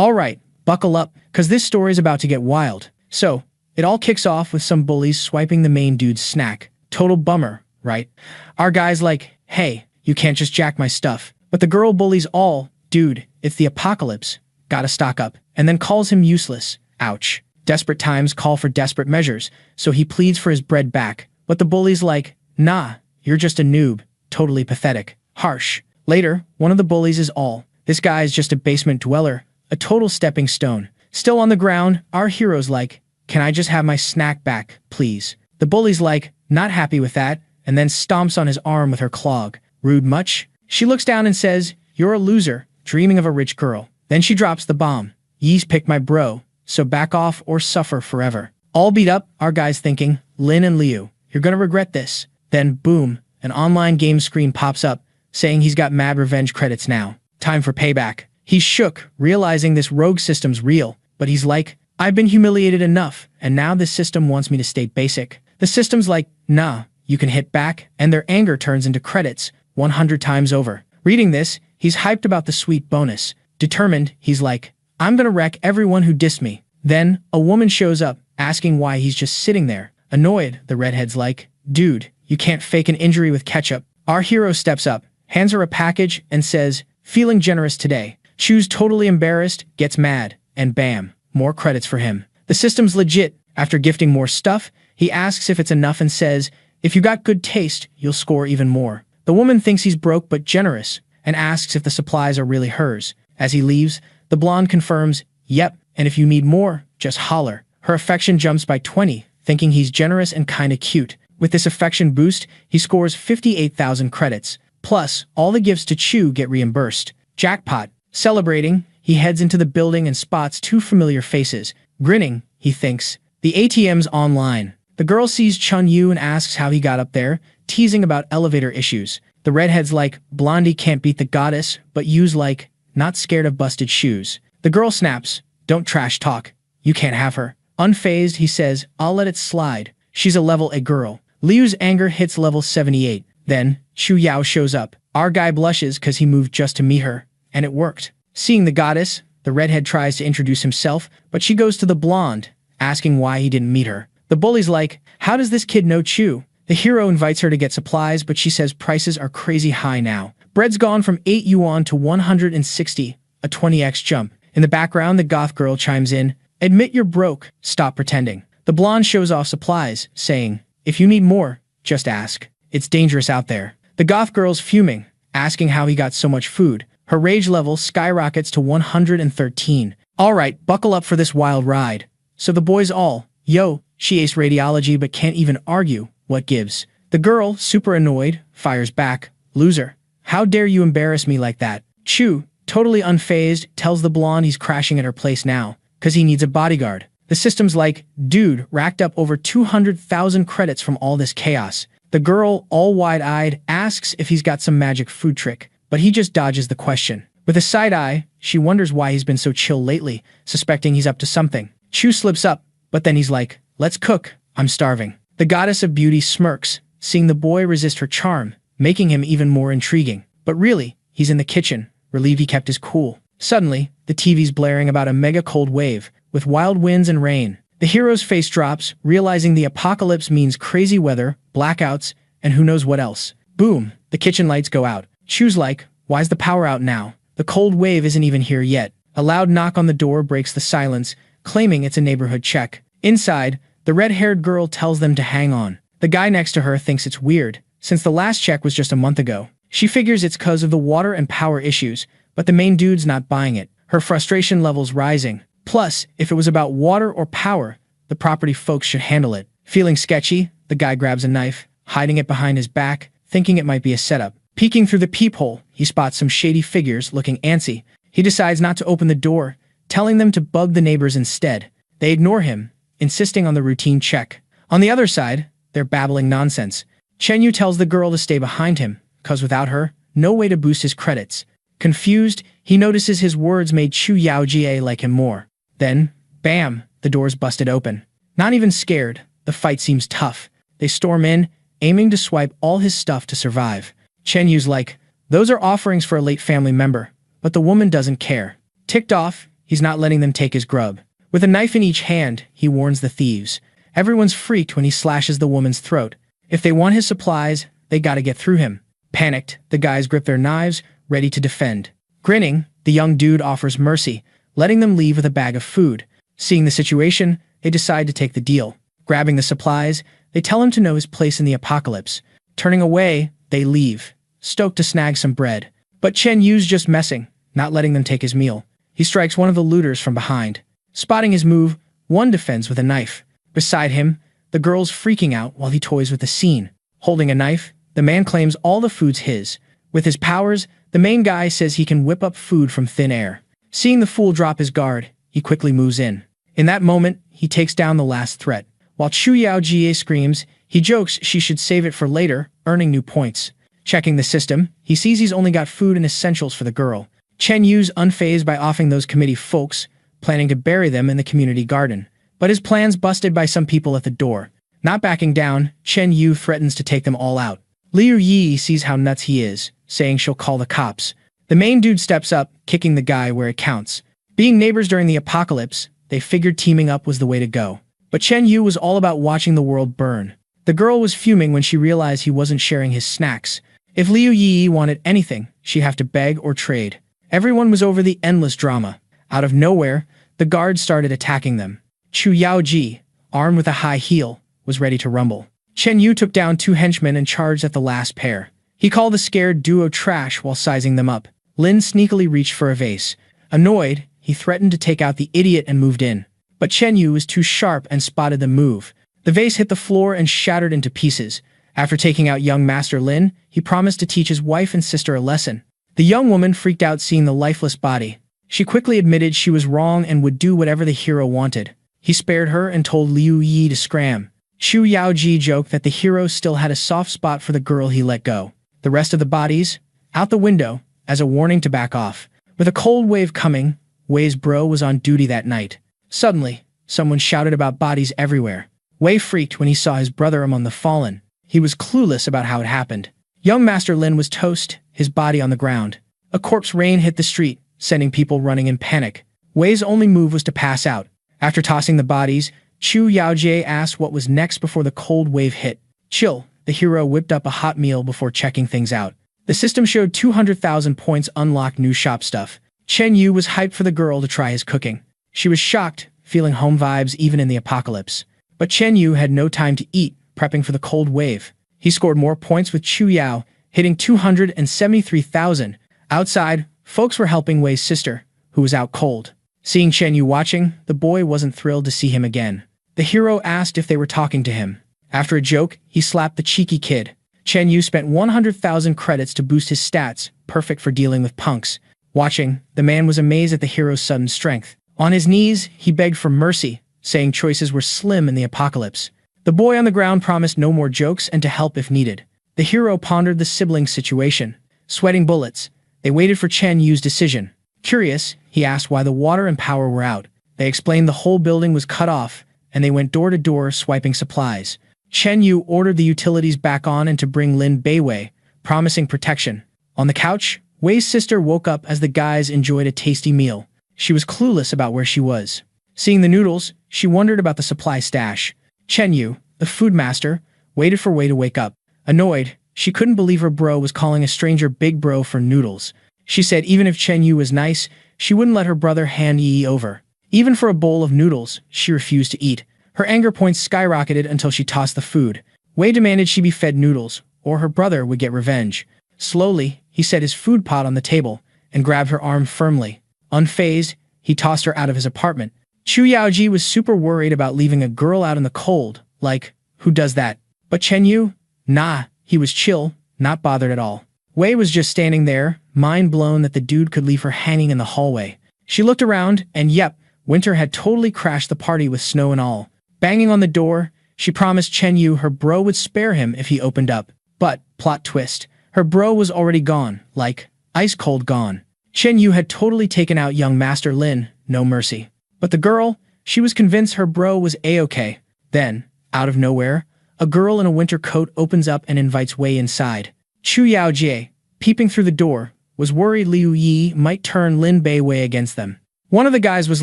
Alright, buckle up, cause this story's about to get wild. So, it all kicks off with some bullies swiping the main dude's snack. Total bummer, right? Our guy's like, hey, you can't just jack my stuff. But the girl bullies all, dude, it's the apocalypse. Gotta stock up. And then calls him useless. Ouch. Desperate times call for desperate measures, so he pleads for his bread back. But the bully's like, nah, you're just a noob. Totally pathetic. Harsh. Later, one of the bullies is all. This guy is just a basement dweller, a total stepping stone. Still on the ground, our hero's like, can I just have my snack back, please? The bully's like, not happy with that, and then stomps on his arm with her clog. Rude much? She looks down and says, you're a loser, dreaming of a rich girl. Then she drops the bomb. Yee's picked my bro, so back off or suffer forever. All beat up, our guy's thinking, Lin and Liu, you're gonna regret this. Then, boom, an online game screen pops up, saying he's got mad revenge credits now. Time for payback. He's shook, realizing this rogue system's real, but he's like, I've been humiliated enough, and now this system wants me to stay basic. The system's like, nah, you can hit back, and their anger turns into credits, 100 times over. Reading this, he's hyped about the sweet bonus. Determined, he's like, I'm gonna wreck everyone who dissed me. Then, a woman shows up, asking why he's just sitting there. Annoyed, the redhead's like, dude, you can't fake an injury with ketchup. Our hero steps up, hands her a package, and says, feeling generous today. Chu's totally embarrassed, gets mad, and bam, more credits for him. The system's legit. After gifting more stuff, he asks if it's enough and says, if you got good taste, you'll score even more. The woman thinks he's broke but generous, and asks if the supplies are really hers. As he leaves, the blonde confirms, yep, and if you need more, just holler. Her affection jumps by 20, thinking he's generous and kinda cute. With this affection boost, he scores 58,000 credits. Plus, all the gifts to Chu get reimbursed. Jackpot. Celebrating, he heads into the building and spots two familiar faces. Grinning, he thinks, the ATM's online. The girl sees Chun Yu and asks how he got up there, teasing about elevator issues. The redhead's like, Blondie can't beat the goddess, but Yu's like, not scared of busted shoes. The girl snaps, don't trash talk. You can't have her. Unfazed, he says, I'll let it slide. She's a level A girl. Liu's anger hits level 78. Then, Shu Yao shows up. Our guy blushes cause he moved just to meet her. And it worked. Seeing the goddess, the redhead tries to introduce himself, but she goes to the blonde, asking why he didn't meet her. The bully's like, how does this kid know Chu? The hero invites her to get supplies, but she says prices are crazy high now. Bread's gone from 8 yuan to 160, a 20x jump. In the background, the goth girl chimes in, admit you're broke, stop pretending. The blonde shows off supplies, saying, if you need more, just ask. It's dangerous out there. The goth girl's fuming, asking how he got so much food. Her rage level skyrockets to 113. Alright, buckle up for this wild ride. So the boys all, yo, she aced radiology but can't even argue, what gives? The girl, super annoyed, fires back, loser. How dare you embarrass me like that? Chu, totally unfazed, tells the blonde he's crashing at her place now, cause he needs a bodyguard. The system's like, dude, racked up over 200,000 credits from all this chaos. The girl, all wide-eyed, asks if he's got some magic food trick, but he just dodges the question. With a side eye, she wonders why he's been so chill lately, suspecting he's up to something. Chu slips up, but then he's like, let's cook, I'm starving. The goddess of beauty smirks, seeing the boy resist her charm, making him even more intriguing. But really, he's in the kitchen, relieved he kept his cool. Suddenly, the TV's blaring about a mega cold wave, with wild winds and rain. The hero's face drops, realizing the apocalypse means crazy weather, blackouts, and who knows what else. Boom, the kitchen lights go out. Chu's like, why's the power out now? The cold wave isn't even here yet. A loud knock on the door breaks the silence, claiming it's a neighborhood check. Inside, the red-haired girl tells them to hang on. The guy next to her thinks it's weird, since the last check was just a month ago. She figures it's cause of the water and power issues, but the main dude's not buying it. Her frustration level's rising. Plus, if it was about water or power, the property folks should handle it. Feeling sketchy, the guy grabs a knife, hiding it behind his back, thinking it might be a setup. Peeking through the peephole, he spots some shady figures looking antsy. He decides not to open the door, telling them to bug the neighbors instead. They ignore him, insisting on the routine check. On the other side, they're babbling nonsense. Chen Yu tells the girl to stay behind him, cause without her, no way to boost his credits. Confused, he notices his words made Chu Yaojie like him more. Then, bam, the door's busted open. Not even scared, the fight seems tough. They storm in, aiming to swipe all his stuff to survive. Chen Yu's like, those are offerings for a late family member, but the woman doesn't care. Ticked off, He's not letting them take his grub. With a knife in each hand, he warns the thieves. Everyone's freaked when he slashes the woman's throat. If they want his supplies, they gotta get through him. Panicked, the guys grip their knives, ready to defend. Grinning, the young dude offers mercy, letting them leave with a bag of food. Seeing the situation, they decide to take the deal. Grabbing the supplies, they tell him to know his place in the apocalypse. Turning away, they leave, stoked to snag some bread. But Chen Yu's just messing, not letting them take his meal. He strikes one of the looters from behind. Spotting his move, one defends with a knife. Beside him, the girl's freaking out while he toys with the scene. Holding a knife, the man claims all the food's his. With his powers, the main guy says he can whip up food from thin air. Seeing the fool drop his guard, he quickly moves in. In that moment, he takes down the last threat. While Chu Yaojie screams, he jokes she should save it for later, earning new points. Checking the system, he sees he's only got food and essentials for the girl. Chen Yu's unfazed by offing those committee folks, planning to bury them in the community garden. But his plan's busted by some people at the door. Not backing down, Chen Yu threatens to take them all out. Liu Yi sees how nuts he is, saying she'll call the cops. The main dude steps up, kicking the guy where it counts. Being neighbors during the apocalypse, they figured teaming up was the way to go. But Chen Yu was all about watching the world burn. The girl was fuming when she realized he wasn't sharing his snacks. If Liu Yi wanted anything, she'd have to beg or trade. Everyone was over the endless drama. Out of nowhere, the guards started attacking them. Chu Yaoji, armed with a high heel, was ready to rumble. Chen Yu took down 2 henchmen and charged at the last pair. He called the scared duo trash while sizing them up. Lin sneakily reached for a vase. Annoyed, he threatened to take out the idiot and moved in. But Chen Yu was too sharp and spotted the move. The vase hit the floor and shattered into pieces. After taking out young Master Lin, he promised to teach his wife and sister a lesson. The young woman freaked out seeing the lifeless body. She quickly admitted she was wrong and would do whatever the hero wanted. He spared her and told Liu Yi to scram. Chu Yaoji joked that the hero still had a soft spot for the girl he let go. The rest of the bodies, out the window, as a warning to back off. With a cold wave coming, Wei's bro was on duty that night. Suddenly, someone shouted about bodies everywhere. Wei freaked when he saw his brother among the fallen. He was clueless about how it happened. Young Master Lin was toast, his body on the ground. A corpse rain hit the street, sending people running in panic. Wei's only move was to pass out. After tossing the bodies, Chu Yaojie asked what was next before the cold wave hit. Chill, the hero whipped up a hot meal before checking things out. The system showed 200,000 points unlocked new shop stuff. Chen Yu was hyped for the girl to try his cooking. She was shocked, feeling home vibes even in the apocalypse. But Chen Yu had no time to eat, prepping for the cold wave. He scored more points with Chu Yao, hitting 273,000. Outside, folks were helping Wei's sister, who was out cold. Seeing Chen Yu watching, the boy wasn't thrilled to see him again. The hero asked if they were talking to him. After a joke, he slapped the cheeky kid. Chen Yu spent 100,000 credits to boost his stats, perfect for dealing with punks. Watching, the man was amazed at the hero's sudden strength. On his knees, he begged for mercy, saying choices were slim in the apocalypse. The boy on the ground promised no more jokes and to help if needed. The hero pondered the sibling situation. Sweating bullets, they waited for Chen Yu's decision. Curious, he asked why the water and power were out. They explained the whole building was cut off, and they went door to door swiping supplies. Chen Yu ordered the utilities back on and to bring Lin Beiwei, promising protection. On the couch, Wei's sister woke up as the guys enjoyed a tasty meal. She was clueless about where she was. Seeing the noodles, she wondered about the supply stash. Chen Yu, the food master, waited for Wei to wake up. Annoyed, she couldn't believe her bro was calling a stranger big bro for noodles. She said even if Chen Yu was nice, she wouldn't let her brother hand Yi over. Even for a bowl of noodles, she refused to eat. Her anger points skyrocketed until she tossed the food. Wei demanded she be fed noodles, or her brother would get revenge. Slowly, he set his food pot on the table and grabbed her arm firmly. Unfazed, he tossed her out of his apartment. Chu Yaoji was super worried about leaving a girl out in the cold. Like, who does that? But Chen Yu? Nah, he was chill, not bothered at all. Wei was just standing there, mind blown that the dude could leave her hanging in the hallway. She looked around, and yep, winter had totally crashed the party with snow and all. Banging on the door, she promised Chen Yu her bro would spare him if he opened up. But, plot twist, her bro was already gone, like, ice cold gone. Chen Yu had totally taken out young Master Lin, no mercy. But the girl, she was convinced her bro was A-okay. Then, out of nowhere, a girl in a winter coat opens up and invites Wei inside. Chu Yaojie, peeping through the door, was worried Liu Yi might turn Lin Beiwei against them. One of the guys was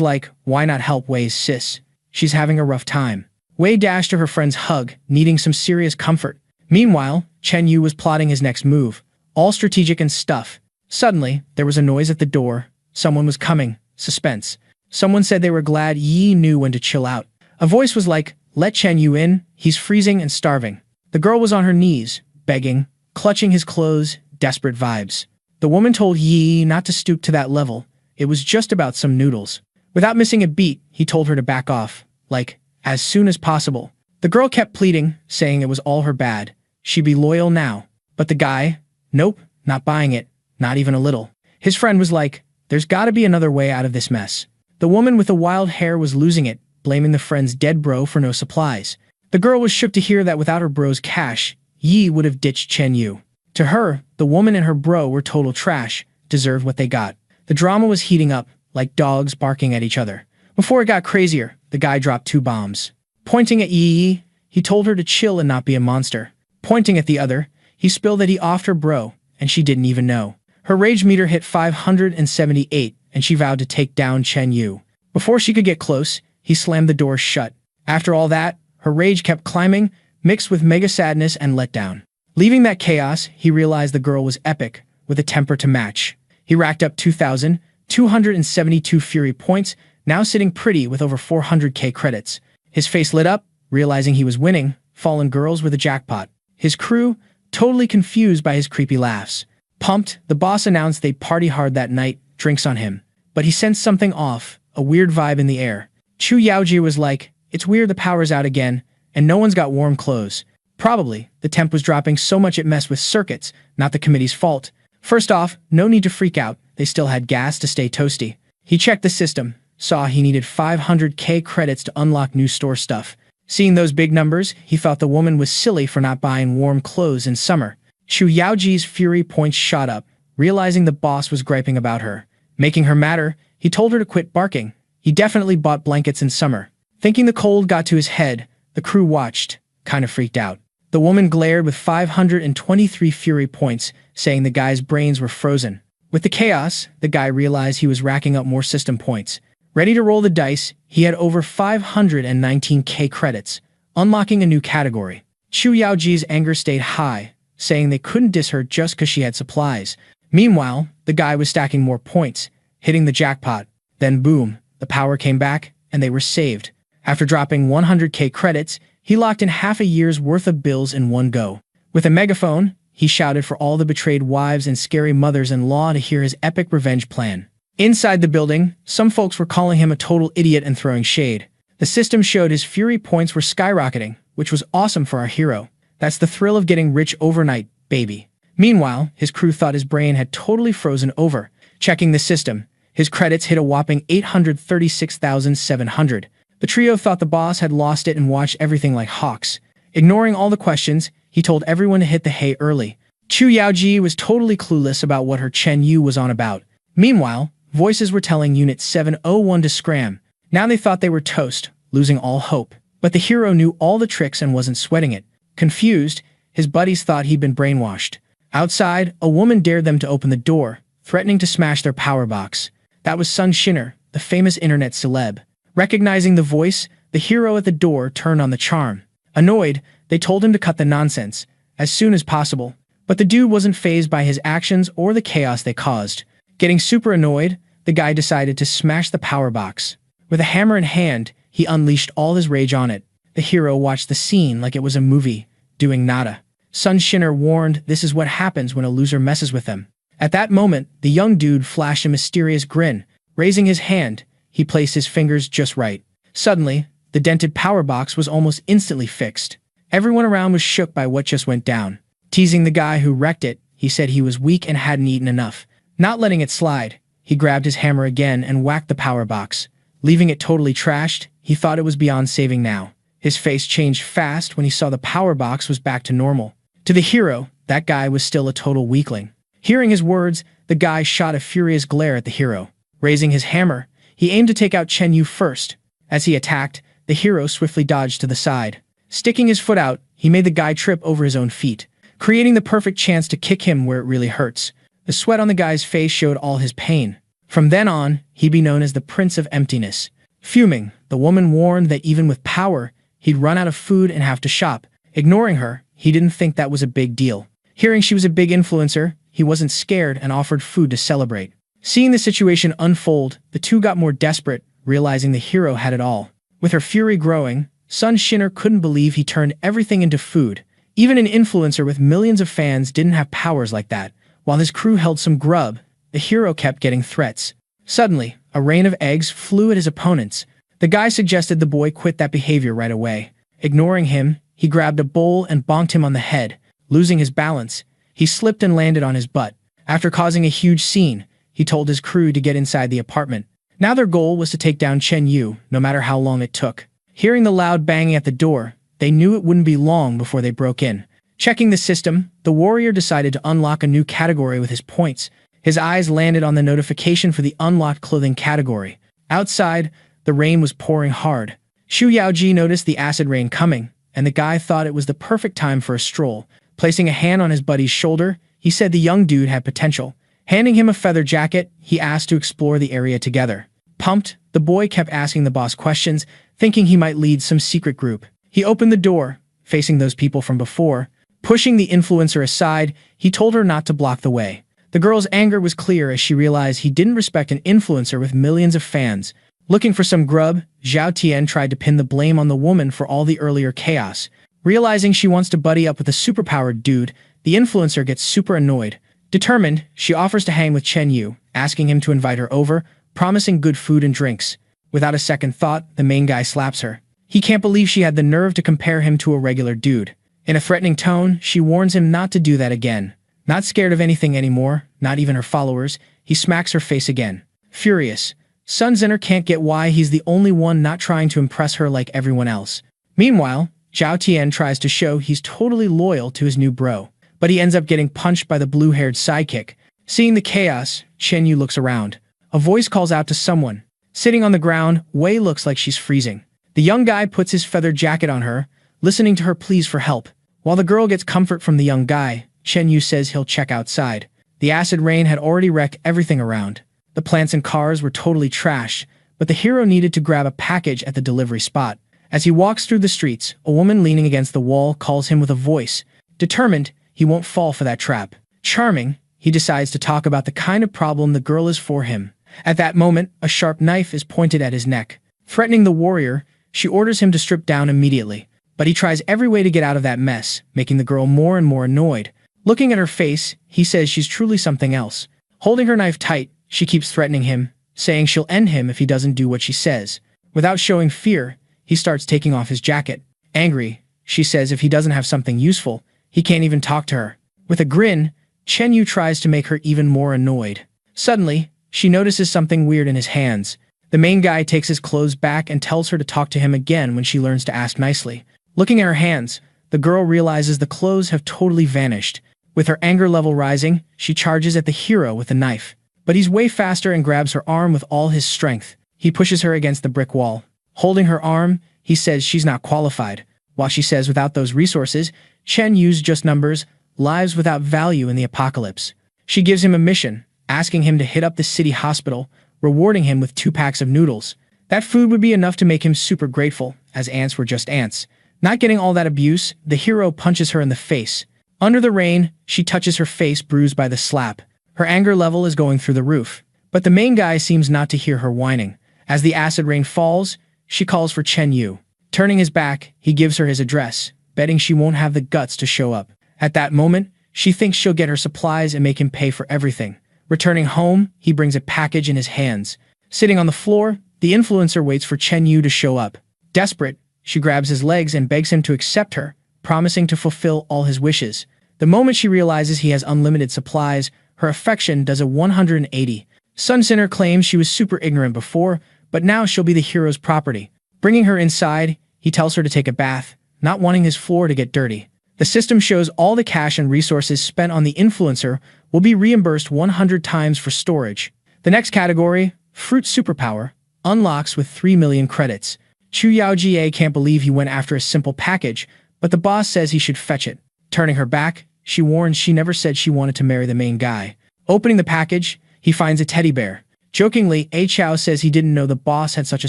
like, why not help Wei's sis? She's having a rough time. Wei dashed to her friend's hug, needing some serious comfort. Meanwhile, Chen Yu was plotting his next move, all strategic and stuff. Suddenly, there was a noise at the door. Someone was coming. Suspense. Someone said they were glad Yi knew when to chill out. A voice was like, let Chen Yu in, he's freezing and starving. The girl was on her knees, begging, clutching his clothes, desperate vibes. The woman told Yi not to stoop to that level. It was just about some noodles. Without missing a beat, he told her to back off, like, as soon as possible. The girl kept pleading, saying it was all her bad. She'd be loyal now. But the guy, nope, not buying it, not even a little. His friend was like, there's gotta be another way out of this mess. The woman with the wild hair was losing it, blaming the friend's dead bro for no supplies. The girl was shook to hear that without her bro's cash, Yi would have ditched Chen Yu. To her, the woman and her bro were total trash, deserved what they got. The drama was heating up, like dogs barking at each other. Before it got crazier, the guy dropped 2 bombs. Pointing at Yi, he told her to chill and not be a monster. Pointing at the other, he spilled that he offed her bro, and she didn't even know. Her rage meter hit 578, and she vowed to take down Chen Yu. Before she could get close, he slammed the door shut. After all that, her rage kept climbing, mixed with mega sadness and letdown. Leaving that chaos, he realized the girl was epic, with a temper to match. He racked up 2,272 fury points, now sitting pretty with over 400k credits. His face lit up, realizing he was winning. Fallen girls were the jackpot. His crew, totally confused by his creepy laughs. Pumped, the boss announced they'd party hard that night, drinks on him. But he sensed something off, a weird vibe in the air. Chu Yaoji was like, it's weird the power's out again, and no one's got warm clothes. Probably, the temp was dropping so much it messed with circuits, not the committee's fault. First off, no need to freak out, they still had gas to stay toasty. He checked the system, saw he needed 500k credits to unlock new store stuff. Seeing those big numbers, he thought the woman was silly for not buying warm clothes in summer. Chu Yaoji's fury points shot up, realizing the boss was griping about her. Making her madder, he told her to quit barking. He definitely bought blankets in summer. Thinking the cold got to his head, the crew watched, kind of freaked out. The woman glared with 523 fury points, saying the guy's brains were frozen. With the chaos, the guy realized he was racking up more system points. Ready to roll the dice, he had over 519k credits, unlocking a new category. Chu Yaoji's anger stayed high, saying they couldn't diss her just because she had supplies. Meanwhile, the guy was stacking more points, hitting the jackpot. Then boom, the power came back, and they were saved. After dropping 100k credits, he locked in half a year's worth of bills in one go. With a megaphone, he shouted for all the betrayed wives and scary mothers-in-law to hear his epic revenge plan. Inside the building, some folks were calling him a total idiot and throwing shade. The system showed his fury points were skyrocketing, which was awesome for our hero. That's the thrill of getting rich overnight, baby. Meanwhile, his crew thought his brain had totally frozen over. Checking the system, his credits hit a whopping 836,700. The trio thought the boss had lost it and watched everything like hawks. Ignoring all the questions, he told everyone to hit the hay early. Chu Yaoji was totally clueless about what her Chen Yu was on about. Meanwhile, voices were telling Unit 701 to scram. Now they thought they were toast, losing all hope. But the hero knew all the tricks and wasn't sweating it. Confused, his buddies thought he'd been brainwashed. Outside, a woman dared them to open the door, threatening to smash their power box. That was Sun Shinner, the famous internet celeb. Recognizing the voice, the hero at the door turned on the charm. Annoyed, they told him to cut the nonsense, as soon as possible. But the dude wasn't fazed by his actions or the chaos they caused. Getting super annoyed, the guy decided to smash the power box. With a hammer in hand, he unleashed all his rage on it. The hero watched the scene like it was a movie, doing nada. Sun Shinner warned this is what happens when a loser messes with them. At that moment, the young dude flashed a mysterious grin. Raising his hand, he placed his fingers just right. Suddenly, the dented power box was almost instantly fixed. Everyone around was shook by what just went down. Teasing the guy who wrecked it, he said he was weak and hadn't eaten enough. Not letting it slide, he grabbed his hammer again and whacked the power box. Leaving it totally trashed, he thought it was beyond saving now. His face changed fast when he saw the power box was back to normal. To the hero, that guy was still a total weakling. Hearing his words, the guy shot a furious glare at the hero. Raising his hammer, he aimed to take out Chen Yu first. As he attacked, the hero swiftly dodged to the side. Sticking his foot out, he made the guy trip over his own feet, creating the perfect chance to kick him where it really hurts. The sweat on the guy's face showed all his pain. From then on, he'd be known as the Prince of Emptiness. Fuming, the woman warned that even with power, he'd run out of food and have to shop. Ignoring her, he didn't think that was a big deal. Hearing she was a big influencer, he wasn't scared and offered food to celebrate. Seeing the situation unfold, the two got more desperate, realizing the hero had it all. With her fury growing, Sun Shinner couldn't believe he turned everything into food. Even an influencer with millions of fans didn't have powers like that. While his crew held some grub, the hero kept getting threats. Suddenly, a rain of eggs flew at his opponents. The guy suggested the boy quit that behavior right away. Ignoring him, he grabbed a bowl and bonked him on the head. Losing his balance, he slipped and landed on his butt. After causing a huge scene, he told his crew to get inside the apartment. Now their goal was to take down Chen Yu, no matter how long it took. Hearing the loud banging at the door, they knew it wouldn't be long before they broke in. Checking the system, the warrior decided to unlock a new category with his points. His eyes landed on the notification for the unlocked clothing category. Outside, the rain was pouring hard. Xu Yaoji noticed the acid rain coming, and the guy thought it was the perfect time for a stroll. Placing a hand on his buddy's shoulder, he said the young dude had potential. Handing him a feather jacket, he asked to explore the area together. Pumped, the boy kept asking the boss questions, thinking he might lead some secret group. He opened the door, facing those people from before. Pushing the influencer aside, he told her not to block the way. The girl's anger was clear as she realized he didn't respect an influencer with millions of fans. Looking for some grub, Zhao Tian tried to pin the blame on the woman for all the earlier chaos. Realizing she wants to buddy up with a superpowered dude, the influencer gets super annoyed. Determined, she offers to hang with Chen Yu, asking him to invite her over, promising good food and drinks. Without a second thought, the main guy slaps her. He can't believe she had the nerve to compare him to a regular dude. In a threatening tone, she warns him not to do that again. Not scared of anything anymore, not even her followers, he smacks her face again. Furious, Sun Zenner can't get why he's the only one not trying to impress her like everyone else. Meanwhile, Zhao Tian tries to show he's totally loyal to his new bro, but he ends up getting punched by the blue-haired sidekick. Seeing the chaos, Chen Yu looks around. A voice calls out to someone. Sitting on the ground, Wei looks like she's freezing. The young guy puts his feather jacket on her, listening to her pleas for help. While the girl gets comfort from the young guy, Chen Yu says he'll check outside. The acid rain had already wrecked everything around. The plants and cars were totally trashed, but the hero needed to grab a package at the delivery spot. As he walks through the streets, a woman leaning against the wall calls him with a voice. Determined, he won't fall for that trap. Charming, he decides to talk about the kind of problem the girl is for him. At that moment, a sharp knife is pointed at his neck. Threatening the warrior, she orders him to strip down immediately. But he tries every way to get out of that mess, making the girl more and more annoyed. Looking at her face, he says she's truly something else. Holding her knife tight, she keeps threatening him, saying she'll end him if he doesn't do what she says. Without showing fear, he starts taking off his jacket. Angry, she says if he doesn't have something useful, he can't even talk to her. With a grin, Chen Yu tries to make her even more annoyed. Suddenly, she notices something weird in his hands. The main guy takes his clothes back and tells her to talk to him again when she learns to ask nicely. Looking at her hands, the girl realizes the clothes have totally vanished. With her anger level rising, she charges at the hero with a knife. But he's way faster and grabs her arm with all his strength. He pushes her against the brick wall. Holding her arm, he says she's not qualified. While she says without those resources, Chen Yu's just numbers, lives without value in the apocalypse. She gives him a mission, asking him to hit up the city hospital, rewarding him with 2 packs of noodles. That food would be enough to make him super grateful, as ants were just ants. Not getting all that abuse, the hero punches her in the face. Under the rain, she touches her face bruised by the slap. Her anger level is going through the roof. But the main guy seems not to hear her whining. As the acid rain falls, she calls for Chen Yu. Turning his back, he gives her his address, betting she won't have the guts to show up. At that moment, she thinks she'll get her supplies and make him pay for everything. Returning home, he brings a package in his hands. Sitting on the floor, the influencer waits for Chen Yu to show up. Desperate, she grabs his legs and begs him to accept her, promising to fulfill all his wishes. The moment she realizes he has unlimited supplies, her affection does a 180. Sun Sinner claims she was super ignorant before, but now she'll be the hero's property. Bringing her inside, he tells her to take a bath, not wanting his floor to get dirty. The system shows all the cash and resources spent on the influencer will be reimbursed 100 times for storage. The next category, Fruit Superpower, unlocks with 3 million credits. Chu Yaojie can't believe he went after a simple package, but the boss says he should fetch it. Turning her back, she warns she never said she wanted to marry the main guy. Opening the package, he finds a teddy bear. Jokingly, A Chow says he didn't know the boss had such a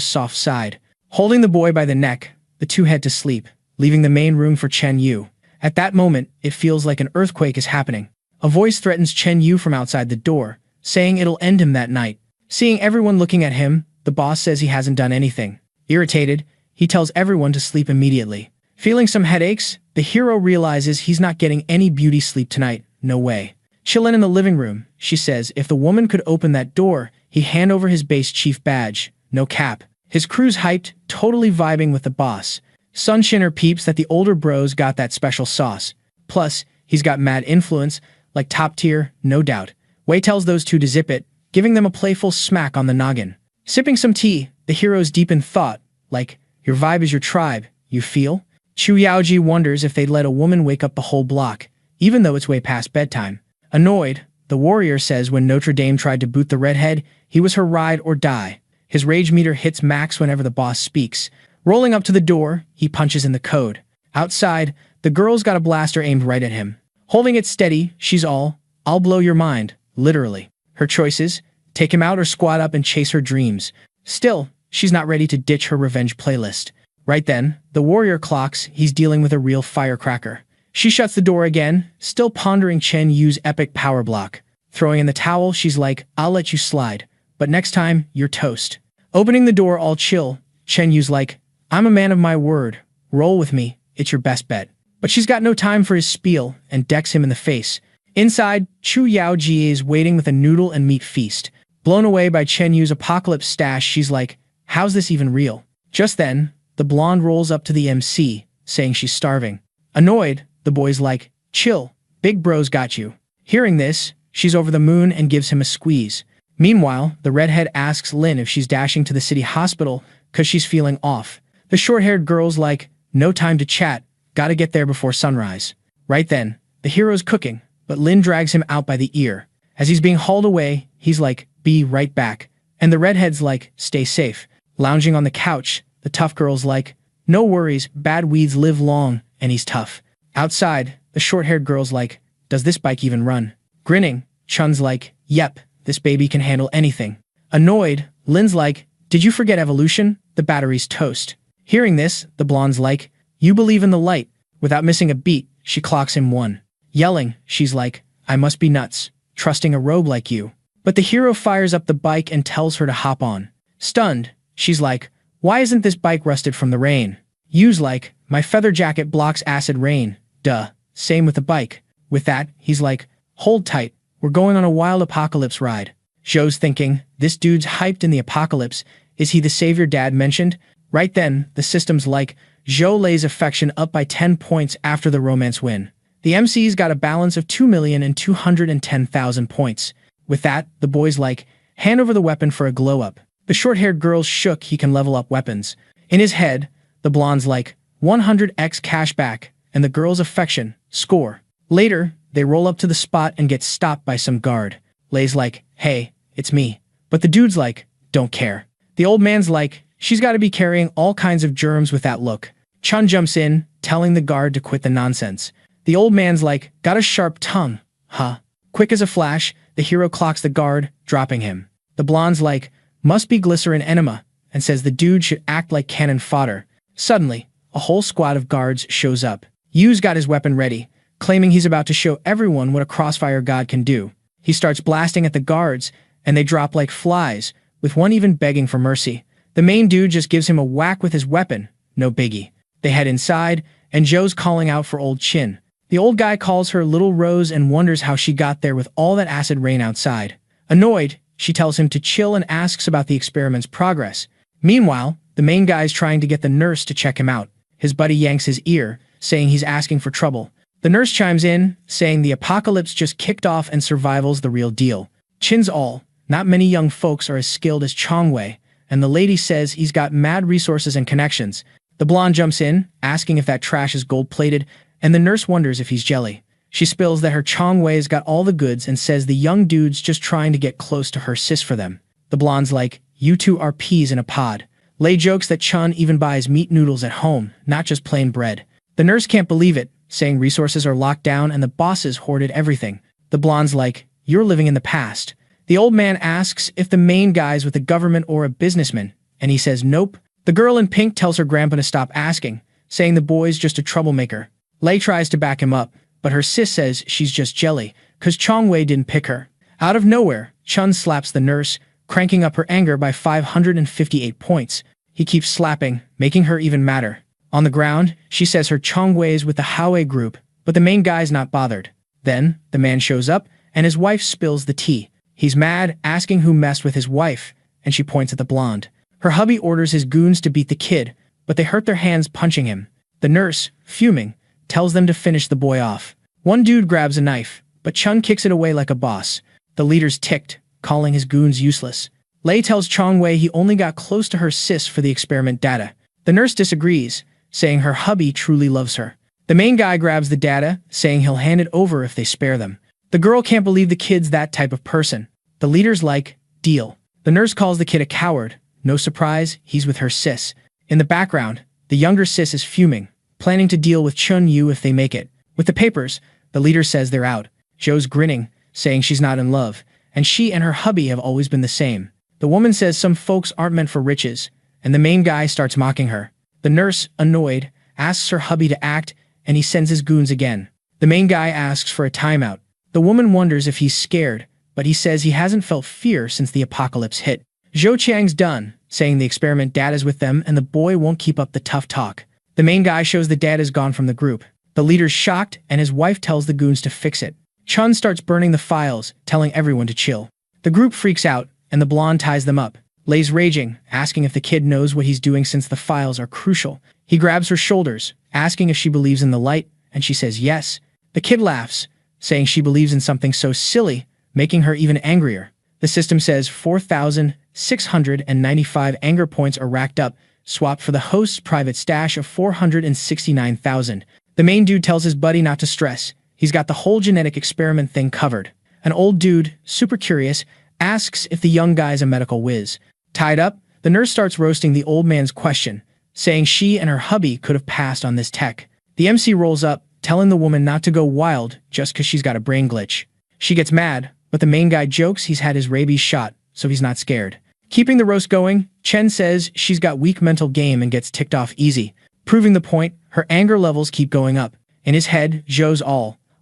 soft side. Holding the boy by the neck, the two head to sleep, leaving the main room for Chen Yu. At that moment, it feels like an earthquake is happening. A voice threatens Chen Yu from outside the door, saying it'll end him that night. Seeing everyone looking at him, the boss says he hasn't done anything. Irritated, he tells everyone to sleep immediately. Feeling some headaches, the hero realizes he's not getting any beauty sleep tonight. No way. Chillin' in the living room, she says if the woman could open that door, he'd hand over his base chief badge. No cap. His crew's hyped, totally vibing with the boss. Sun Shinner peeps that the older bros got that special sauce. Plus, he's got mad influence, like top tier, no doubt. Wei tells those two to zip it, giving them a playful smack on the noggin. Sipping some tea, the hero's deep in thought, like, your vibe is your tribe, you feel? Chu Yaoji wonders if they'd let a woman wake up the whole block, even though it's way past bedtime. Annoyed, the warrior says when Notre Dame tried to boot the redhead, he was her ride or die. His rage meter hits max whenever the boss speaks. Rolling up to the door, he punches in the code. Outside, the girl's got a blaster aimed right at him. Holding it steady, she's all, I'll blow your mind, literally. Her choices, take him out or squat up and chase her dreams. Still, she's not ready to ditch her revenge playlist. Right then, the warrior clocks he's dealing with a real firecracker. She shuts the door again, still pondering Chen Yu's epic power block. Throwing in the towel, she's like, I'll let you slide, but next time, you're toast. Opening the door all chill, Chen Yu's like, I'm a man of my word. Roll with me, it's your best bet. But she's got no time for his spiel and decks him in the face. Inside, Chu Yaoji is waiting with a noodle and meat feast. Blown away by Chen Yu's apocalypse stash, she's like, how's this even real? Just then, the blonde rolls up to the MC, saying she's starving. Annoyed, the boy's like, chill, big bro's got you. Hearing this, she's over the moon and gives him a squeeze. Meanwhile, the redhead asks Lin if she's dashing to the city hospital cause she's feeling off. The short-haired girl's like, no time to chat, gotta get there before sunrise. Right then, the hero's cooking, but Lin drags him out by the ear. As he's being hauled away, he's like, be right back. And the redhead's like, stay safe. Lounging on the couch, the tough girl's like, no worries, bad weeds live long, and he's tough. Outside, the short-haired girl's like, does this bike even run? Grinning, Chun's like, yep, this baby can handle anything. Annoyed, Lin's like, did you forget evolution? The battery's toast. Hearing this, the blonde's like, you believe in the light. Without missing a beat, she clocks him one. Yelling, she's like, I must be nuts, trusting a robe like you. But the hero fires up the bike and tells her to hop on. Stunned, she's like, why isn't this bike rusted from the rain? Yu's like, my feather jacket blocks acid rain. Duh. Same with the bike. With that, he's like, hold tight, we're going on a wild apocalypse ride. Zhou's thinking, this dude's hyped in the apocalypse. Is he the savior dad mentioned? Right then, the system's like, Zhou lays affection up by 10 points after the romance win. The MC's got a balance of 2,210,000 points. With that, the boy's like, hand over the weapon for a glow-up. The short-haired girl's shook he can level up weapons. In his head, the blonde's like, 100x cashback, and the girl's affection, score. Later, they roll up to the spot and get stopped by some guard. Lei's like, hey, it's me. But the dude's like, don't care. The old man's like, she's got to be carrying all kinds of germs with that look. Chun jumps in, telling the guard to quit the nonsense. The old man's like, got a sharp tongue. Huh. Quick as a flash, the hero clocks the guard, dropping him. The blonde's like, must be glycerin enema, and says the dude should act like cannon fodder. Suddenly, a whole squad of guards shows up. Yu's got his weapon ready, claiming he's about to show everyone what a crossfire god can do. He starts blasting at the guards, and they drop like flies, with one even begging for mercy. The main dude just gives him a whack with his weapon. No biggie. They head inside, and Zhou's calling out for old Chin. The old guy calls her Little Rose and wonders how she got there with all that acid rain outside. Annoyed, she tells him to chill and asks about the experiment's progress. Meanwhile, the main guy's trying to get the nurse to check him out. His buddy yanks his ear, saying he's asking for trouble. The nurse chimes in, saying the apocalypse just kicked off and survival's the real deal. Chin's all, not many young folks are as skilled as Chongwei, and the lady says he's got mad resources and connections. The blonde jumps in, asking if that trash is gold-plated, and the nurse wonders if he's jelly. She spills that her Chongwei's got all the goods and says the young dude's just trying to get close to her sis for them. The blonde's like, you two are peas in a pod. Lei jokes that Chun even buys meat noodles at home, not just plain bread. The nurse can't believe it, saying resources are locked down and the bosses hoarded everything. The blonde's like, you're living in the past. The old man asks if the main guy's with the government or a businessman, and he says nope. The girl in pink tells her grandpa to stop asking, saying the boy's just a troublemaker. Lei tries to back him up, but her sis says she's just jelly, cause Chong-wei didn't pick her. Out of nowhere, Chun slaps the nurse, cranking up her anger by 558 points. He keeps slapping, making her even madder. On the ground, she says her Chong-wei's with the Howe group, but the main guy's not bothered. Then, the man shows up, and his wife spills the tea. He's mad, asking who messed with his wife, and she points at the blonde. Her hubby orders his goons to beat the kid, but they hurt their hands punching him. The nurse, fuming, tells them to finish the boy off. One dude grabs a knife, but Chun kicks it away like a boss. The leader's ticked, calling his goons useless. Lei tells Chong-wei he only got close to her sis for the experiment data. The nurse disagrees, saying her hubby truly loves her. The main guy grabs the data, saying he'll hand it over if they spare them. The girl can't believe the kid's that type of person. The leader's like, deal. The nurse calls the kid a coward. No surprise, he's with her sis. In the background, the younger sis is fuming, planning to deal with Chun-yu if they make it. With the papers, the leader says they're out. Zhou's grinning, saying she's not in love, and she and her hubby have always been the same. The woman says some folks aren't meant for riches, and the main guy starts mocking her. The nurse, annoyed, asks her hubby to act, and he sends his goons again. The main guy asks for a timeout. The woman wonders if he's scared, but he says he hasn't felt fear since the apocalypse hit. Zhou Qiang's done, saying the experiment data's with them and the boy won't keep up the tough talk. The main guy shows the data's gone from the group. The leader's shocked, and his wife tells the goons to fix it. Chun starts burning the files, telling everyone to chill. The group freaks out, and the blonde ties them up. Lei's raging, asking if the kid knows what he's doing since the files are crucial. He grabs her shoulders, asking if she believes in the light, and she says yes. The kid laughs, saying she believes in something so silly, making her even angrier. The system says 4,695 anger points are racked up, swapped for the host's private stash of 469,000. The main dude tells his buddy not to stress. He's got the whole genetic experiment thing covered. An old dude, super curious, asks if the young guy's a medical whiz. Tied up, the nurse starts roasting the old man's question, saying she and her hubby could have passed on this tech. The MC rolls up, telling the woman not to go wild just because she's got a brain glitch. She gets mad, but the main guy jokes he's had his rabies shot, so he's not scared. Keeping the roast going, Chen says she's got weak mental game and gets ticked off easy. Proving the point, her anger levels keep going up. In his head, Zhou's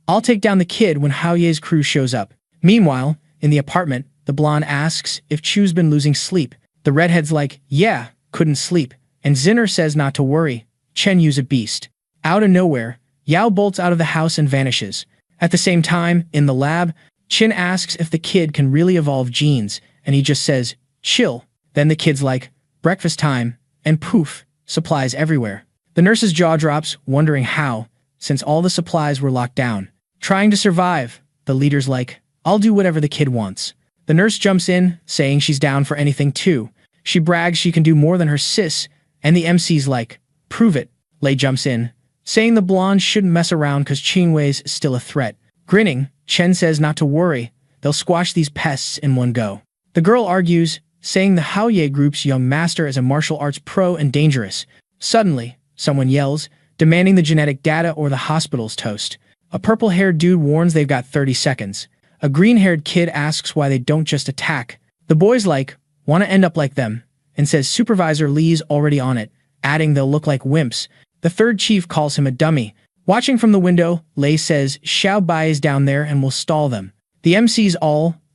I'll take down the kid when Hao Ye's crew shows up. Meanwhile, in the apartment, the blonde asks if Chu's been losing sleep. The redhead's like, yeah, couldn't sleep. And Zinner says not to worry. Chen Yu's a beast. Out of nowhere, Yao bolts out of the house and vanishes. At the same time, in the lab, Chin asks if the kid can really evolve genes, and he just says, chill. Then the kid's like, breakfast time, and poof, supplies everywhere. The nurse's jaw drops, wondering how, since all the supplies were locked down. Trying to survive, the leader's like, I'll do whatever the kid wants. The nurse jumps in, saying she's down for anything too. She brags she can do more than her sis, and the MC's like, prove it. Lei jumps in, saying the blonde shouldn't mess around cause Qingwei's still a threat. Grinning, Chen says not to worry, they'll squash these pests in one go. The girl argues, saying the Haoye group's young master is a martial arts pro and dangerous. Suddenly, someone yells, demanding the genetic data or the hospital's toast. A purple-haired dude warns they've got 30 seconds. A green-haired kid asks why they don't just attack. The boy's like, want to end up like them, and says Supervisor Lee's already on it, adding they'll look like wimps. The third chief calls him a dummy. Watching from the window, Lei says Xiao Bai is down there and will stall them. The MC's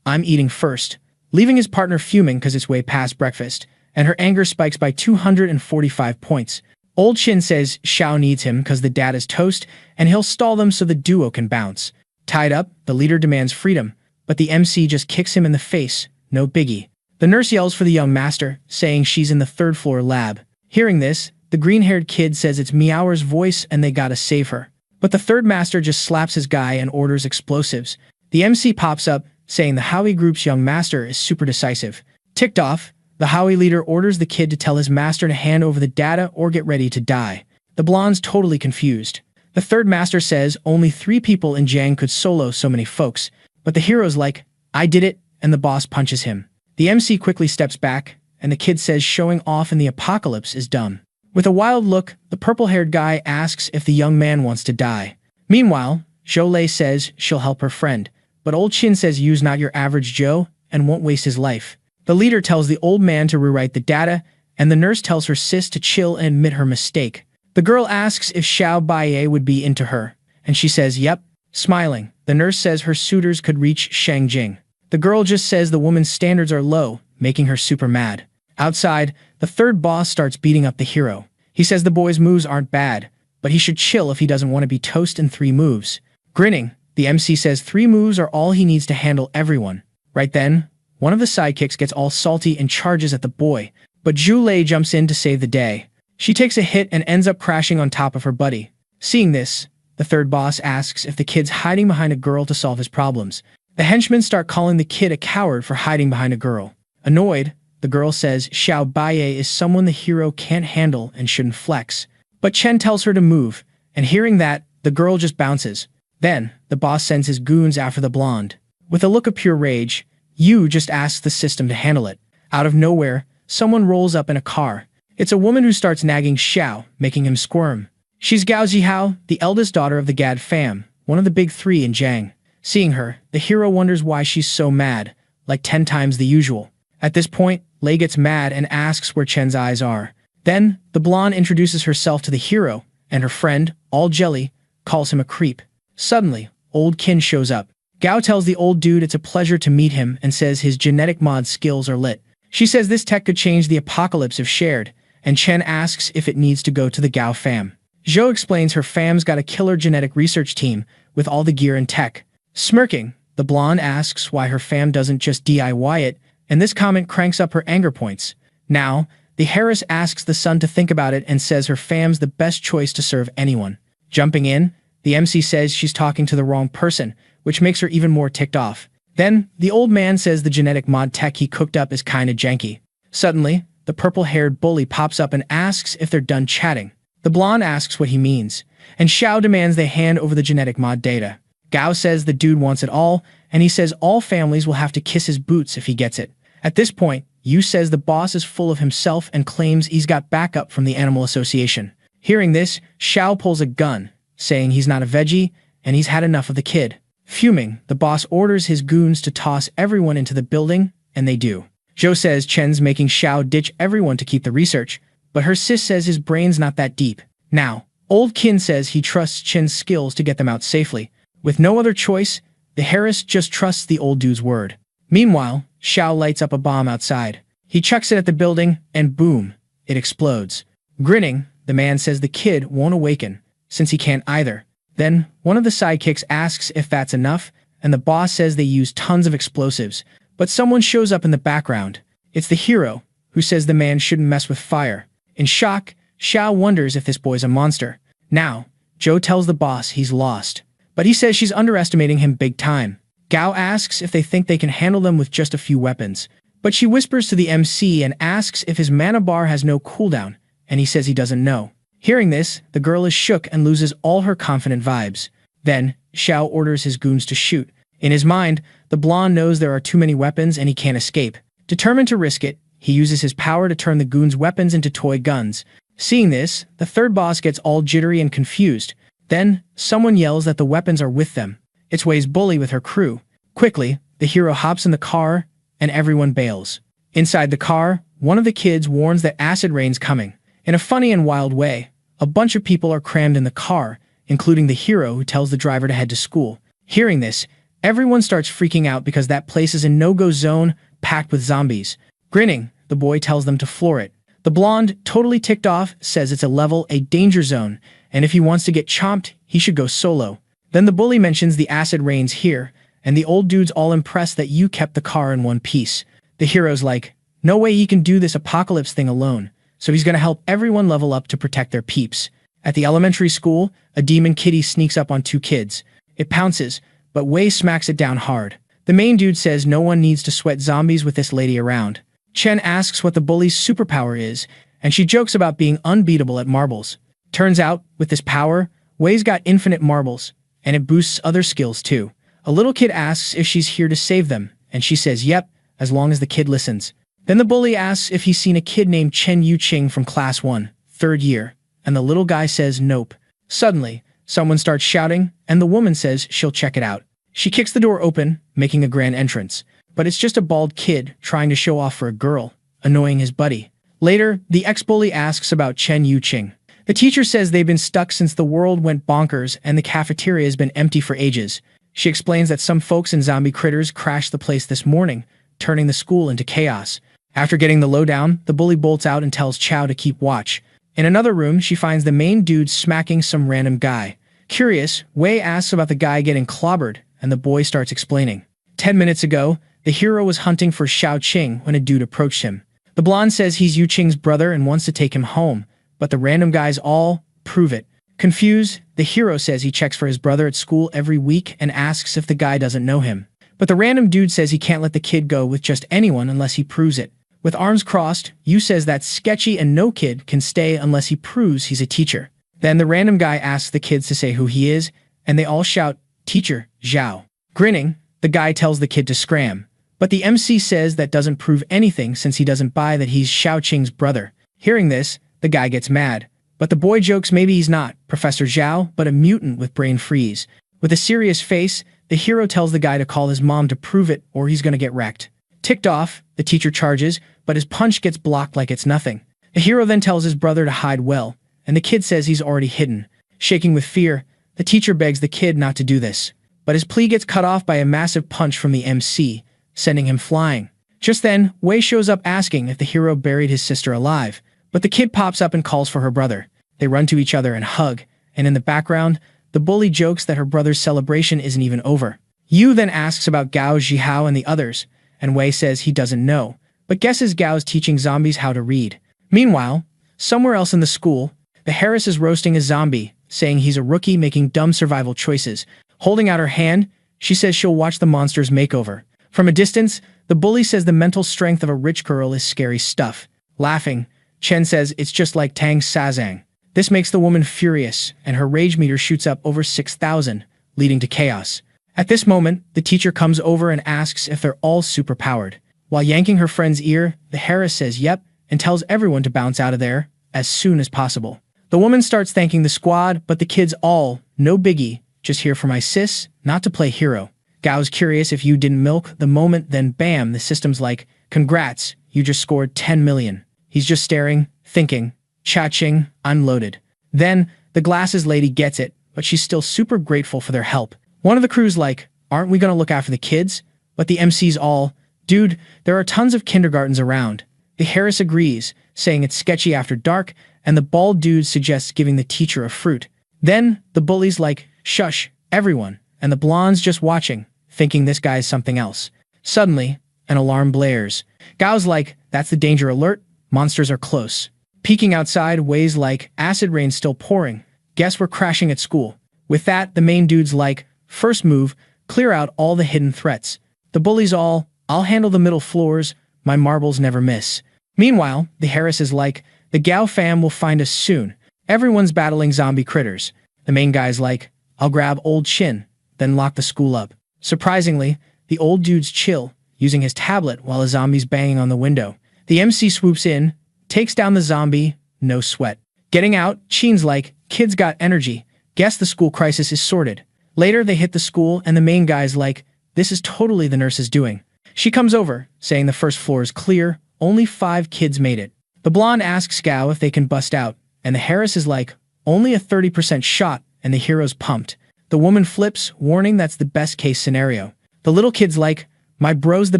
I'm eating first, leaving his partner fuming because it's way past breakfast, and her anger spikes by 245 points. Old Chin says Xiao needs him because the data's toast, and he'll stall them so the duo can bounce. Tied up, the leader demands freedom, but the MC just kicks him in the face, no biggie. The nurse yells for the young master, saying she's in the third-floor lab. Hearing this, the green-haired kid says it's Meower's voice and they gotta save her. But the third master just slaps his guy and orders explosives. The MC pops up, saying the Howie group's young master is super decisive. Ticked off, the Howie leader orders the kid to tell his master to hand over the data or get ready to die. The blonde's totally confused. The third master says only 3 people in Jiang could solo so many folks, but the hero's like, I did it, and the boss punches him. The MC quickly steps back, and the kid says showing off in the apocalypse is dumb. With a wild look, the purple-haired guy asks if the young man wants to die. Meanwhile, Zhou Lei says she'll help her friend, but old Chin says Yu's not your average Joe, and won't waste his life. The leader tells the old man to rewrite the data, and the nurse tells her sis to chill and admit her mistake. The girl asks if Xiao Baiye would be into her, and she says yep, smiling. The nurse says her suitors could reach Shang Jing. The girl just says the woman's standards are low, making her super mad. Outside, the third boss starts beating up the hero. He says the boy's moves aren't bad, but he should chill if he doesn't want to be toast in 3 moves. Grinning, the MC says 3 moves are all he needs to handle everyone. Right then, one of the sidekicks gets all salty and charges at the boy, but Zhu Lei jumps in to save the day. She takes a hit and ends up crashing on top of her buddy. Seeing this, the third boss asks if the kid's hiding behind a girl to solve his problems. The henchmen start calling the kid a coward for hiding behind a girl. Annoyed, the girl says Xiao Baiye is someone the hero can't handle and shouldn't flex. But Chen tells her to move, and hearing that, the girl just bounces. Then, the boss sends his goons after the blonde. With a look of pure rage, Yu just asks the system to handle it. Out of nowhere, someone rolls up in a car. It's a woman who starts nagging Xiao, making him squirm. She's Gao Zihao, the eldest daughter of the Gad fam, one of the big 3 in Jiang. Seeing her, the hero wonders why she's so mad, like 10 times the usual. At this point, Lei gets mad and asks where Chen's eyes are. Then, the blonde introduces herself to the hero, and her friend, all jelly, calls him a creep. Suddenly, old Qin shows up. Gao tells the old dude it's a pleasure to meet him and says his genetic mod skills are lit. She says this tech could change the apocalypse if shared, and Chen asks if it needs to go to the Gao fam. Zhou explains her fam's got a killer genetic research team with all the gear and tech. Smirking, the blonde asks why her fam doesn't just DIY it, and this comment cranks up her anger points. Now, the Harris asks the son to think about it and says her fam's the best choice to serve anyone. Jumping in, the MC says she's talking to the wrong person, which makes her even more ticked off. Then, the old man says the genetic mod tech he cooked up is kinda janky. Suddenly, the purple-haired bully pops up and asks if they're done chatting. The blonde asks what he means, and Xiao demands they hand over the genetic mod data. Gao says the dude wants it all, and he says all families will have to kiss his boots if he gets it. At this point, Yu says the boss is full of himself and claims he's got backup from the Animal Association. Hearing this, Xiao pulls a gun, saying he's not a veggie, and he's had enough of the kid. Fuming, the boss orders his goons to toss everyone into the building, and they do. Zhou says Chen's making Xiao ditch everyone to keep the research, but her sis says his brain's not that deep. Now, old Qin says he trusts Chen's skills to get them out safely. With no other choice, the Harris just trusts the old dude's word. Meanwhile, Xiao lights up a bomb outside. He chucks it at the building, and boom, it explodes. Grinning, the man says the kid won't awaken, since he can't either. Then, one of the sidekicks asks if that's enough, and the boss says they use tons of explosives, but someone shows up in the background. It's the hero, who says the man shouldn't mess with fire. In shock, Xiao wonders if this boy's a monster. Now, Zhou tells the boss he's lost, but he says she's underestimating him big time. Gao asks if they think they can handle them with just a few weapons, but she whispers to the MC and asks if his mana bar has no cooldown, and he says he doesn't know. Hearing this, the girl is shook and loses all her confident vibes. Then, Xiao orders his goons to shoot. In his mind, the blonde knows there are too many weapons and he can't escape. Determined to risk it, he uses his power to turn the goons' weapons into toy guns. Seeing this, the third boss gets all jittery and confused. Then, someone yells that the weapons are with them. It's Wei's bully with her crew. Quickly, the hero hops in the car, and everyone bails. Inside the car, one of the kids warns that acid rain's coming. In a funny and wild way, a bunch of people are crammed in the car, including the hero who tells the driver to head to school. Hearing this, everyone starts freaking out because that place is a no-go zone packed with zombies. Grinning, the boy tells them to floor it. The blonde, totally ticked off, says it's a level, a danger zone, and if he wants to get chomped, he should go solo. Then the bully mentions the acid rain's here, and the old dude's all impressed that you kept the car in one piece. The hero's like, no way he can do this apocalypse thing alone, so he's gonna help everyone level up to protect their peeps. At the elementary school, a demon kitty sneaks up on 2 kids. It pounces, but Wei smacks it down hard. The main dude says no one needs to sweat zombies with this lady around. Chen asks what the bully's superpower is, and she jokes about being unbeatable at marbles. Turns out, with this power, Wei's got infinite marbles, and it boosts other skills too. A little kid asks if she's here to save them, and she says yep, as long as the kid listens. Then the bully asks if he's seen a kid named Chen Yuqing from class 1, 3rd year, and the little guy says nope. Suddenly, someone starts shouting, and the woman says she'll check it out. She kicks the door open, making a grand entrance. but it's just a bald kid trying to show off for a girl, annoying his buddy. Later, the ex-bully asks about Chen Yuqing. The teacher says they've been stuck since the world went bonkers and the cafeteria has been empty for ages. She explains that some folks and zombie critters crashed the place this morning, turning the school into chaos. After getting the lowdown, the bully bolts out and tells Chow to keep watch. In another room, she finds the main dude smacking some random guy. Curious, Wei asks about the guy getting clobbered, and the boy starts explaining. 10 minutes ago, the hero was hunting for Xiao Qing when a dude approached him. The blonde says he's Yu Qing's brother and wants to take him home, but the random guys all prove it. Confused, the hero says he checks for his brother at school every week and asks if the guy doesn't know him. But the random dude says he can't let the kid go with just anyone unless he proves it. With arms crossed, Yu says that's sketchy and no kid can stay unless he proves he's a teacher. Then the random guy asks the kids to say who he is, and they all shout, "Teacher, Zhao." Grinning, the guy tells the kid to scram. But the MC says that doesn't prove anything since he doesn't buy that he's Xiao Qing's brother. Hearing this, the guy gets mad. But the boy jokes maybe he's not Professor Zhao, but a mutant with brain freeze. With a serious face, the hero tells the guy to call his mom to prove it or he's gonna get wrecked. Ticked off, the teacher charges, but his punch gets blocked like it's nothing. The hero then tells his brother to hide well, and the kid says he's already hidden. Shaking with fear, the teacher begs the kid not to do this. But his plea gets cut off by a massive punch from the MC, sending him flying. Just then, Wei shows up asking if the hero buried his sister alive, but the kid pops up and calls for her brother. They run to each other and hug, and in the background, the bully jokes that her brother's celebration isn't even over. Yu then asks about Gao Zhihao and the others, and Wei says he doesn't know, but guesses Gao's teaching zombies how to read. Meanwhile, somewhere else in the school, the Harris is roasting a zombie, saying he's a rookie making dumb survival choices. Holding out her hand, she says she'll watch the monster's makeover. From a distance, the bully says the mental strength of a rich girl is scary stuff. Laughing, Chen says it's just like Tang Sazang. This makes the woman furious, and her rage meter shoots up over 6,000, leading to chaos. At this moment, the teacher comes over and asks if they're all superpowered. While yanking her friend's ear, the Harris says yep, and tells everyone to bounce out of there as soon as possible. The woman starts thanking the squad, but the kids all, no biggie, just here for my sis, not to play hero. Gao's curious if you didn't milk the moment, then bam, the system's like, congrats, you just scored 10 million. He's just staring, thinking, cha-ching, unloaded. Then, the glasses lady gets it, but she's still super grateful for their help. One of the crew's like, aren't we gonna look after the kids? But the MC's all, dude, there are tons of kindergartens around. The Harris agrees, saying it's sketchy after dark, and the bald dude suggests giving the teacher a fruit. Then, the bully's like, shush, everyone, and the blonde's just watching, thinking this guy's something else. Suddenly, an alarm blares. Gao's like, that's the danger alert, monsters are close. Peeking outside, Wei's like, acid rain's still pouring. Guess we're crashing at school. With that, the main dude's like, first move, clear out all the hidden threats. The bully's all, I'll handle the middle floors, my marbles never miss. Meanwhile, the Harris is like, the Gao fam will find us soon. Everyone's battling zombie critters. The main guy's like, I'll grab old Chin, then lock the school up. Surprisingly, the old dude's chill, using his tablet while a zombie's banging on the window. The MC swoops in, takes down the zombie, no sweat. Getting out, Chin's like, kids got energy. Guess the school crisis is sorted. Later, they hit the school, and the main guy's like, this is totally the nurse's doing. She comes over, saying the first floor is clear, only 5 kids made it. The blonde asks Gao if they can bust out, and the Harris is like, only a 30% shot, and the hero's pumped. The woman flips, warning that's the best case scenario. The little kid's like, my bro's the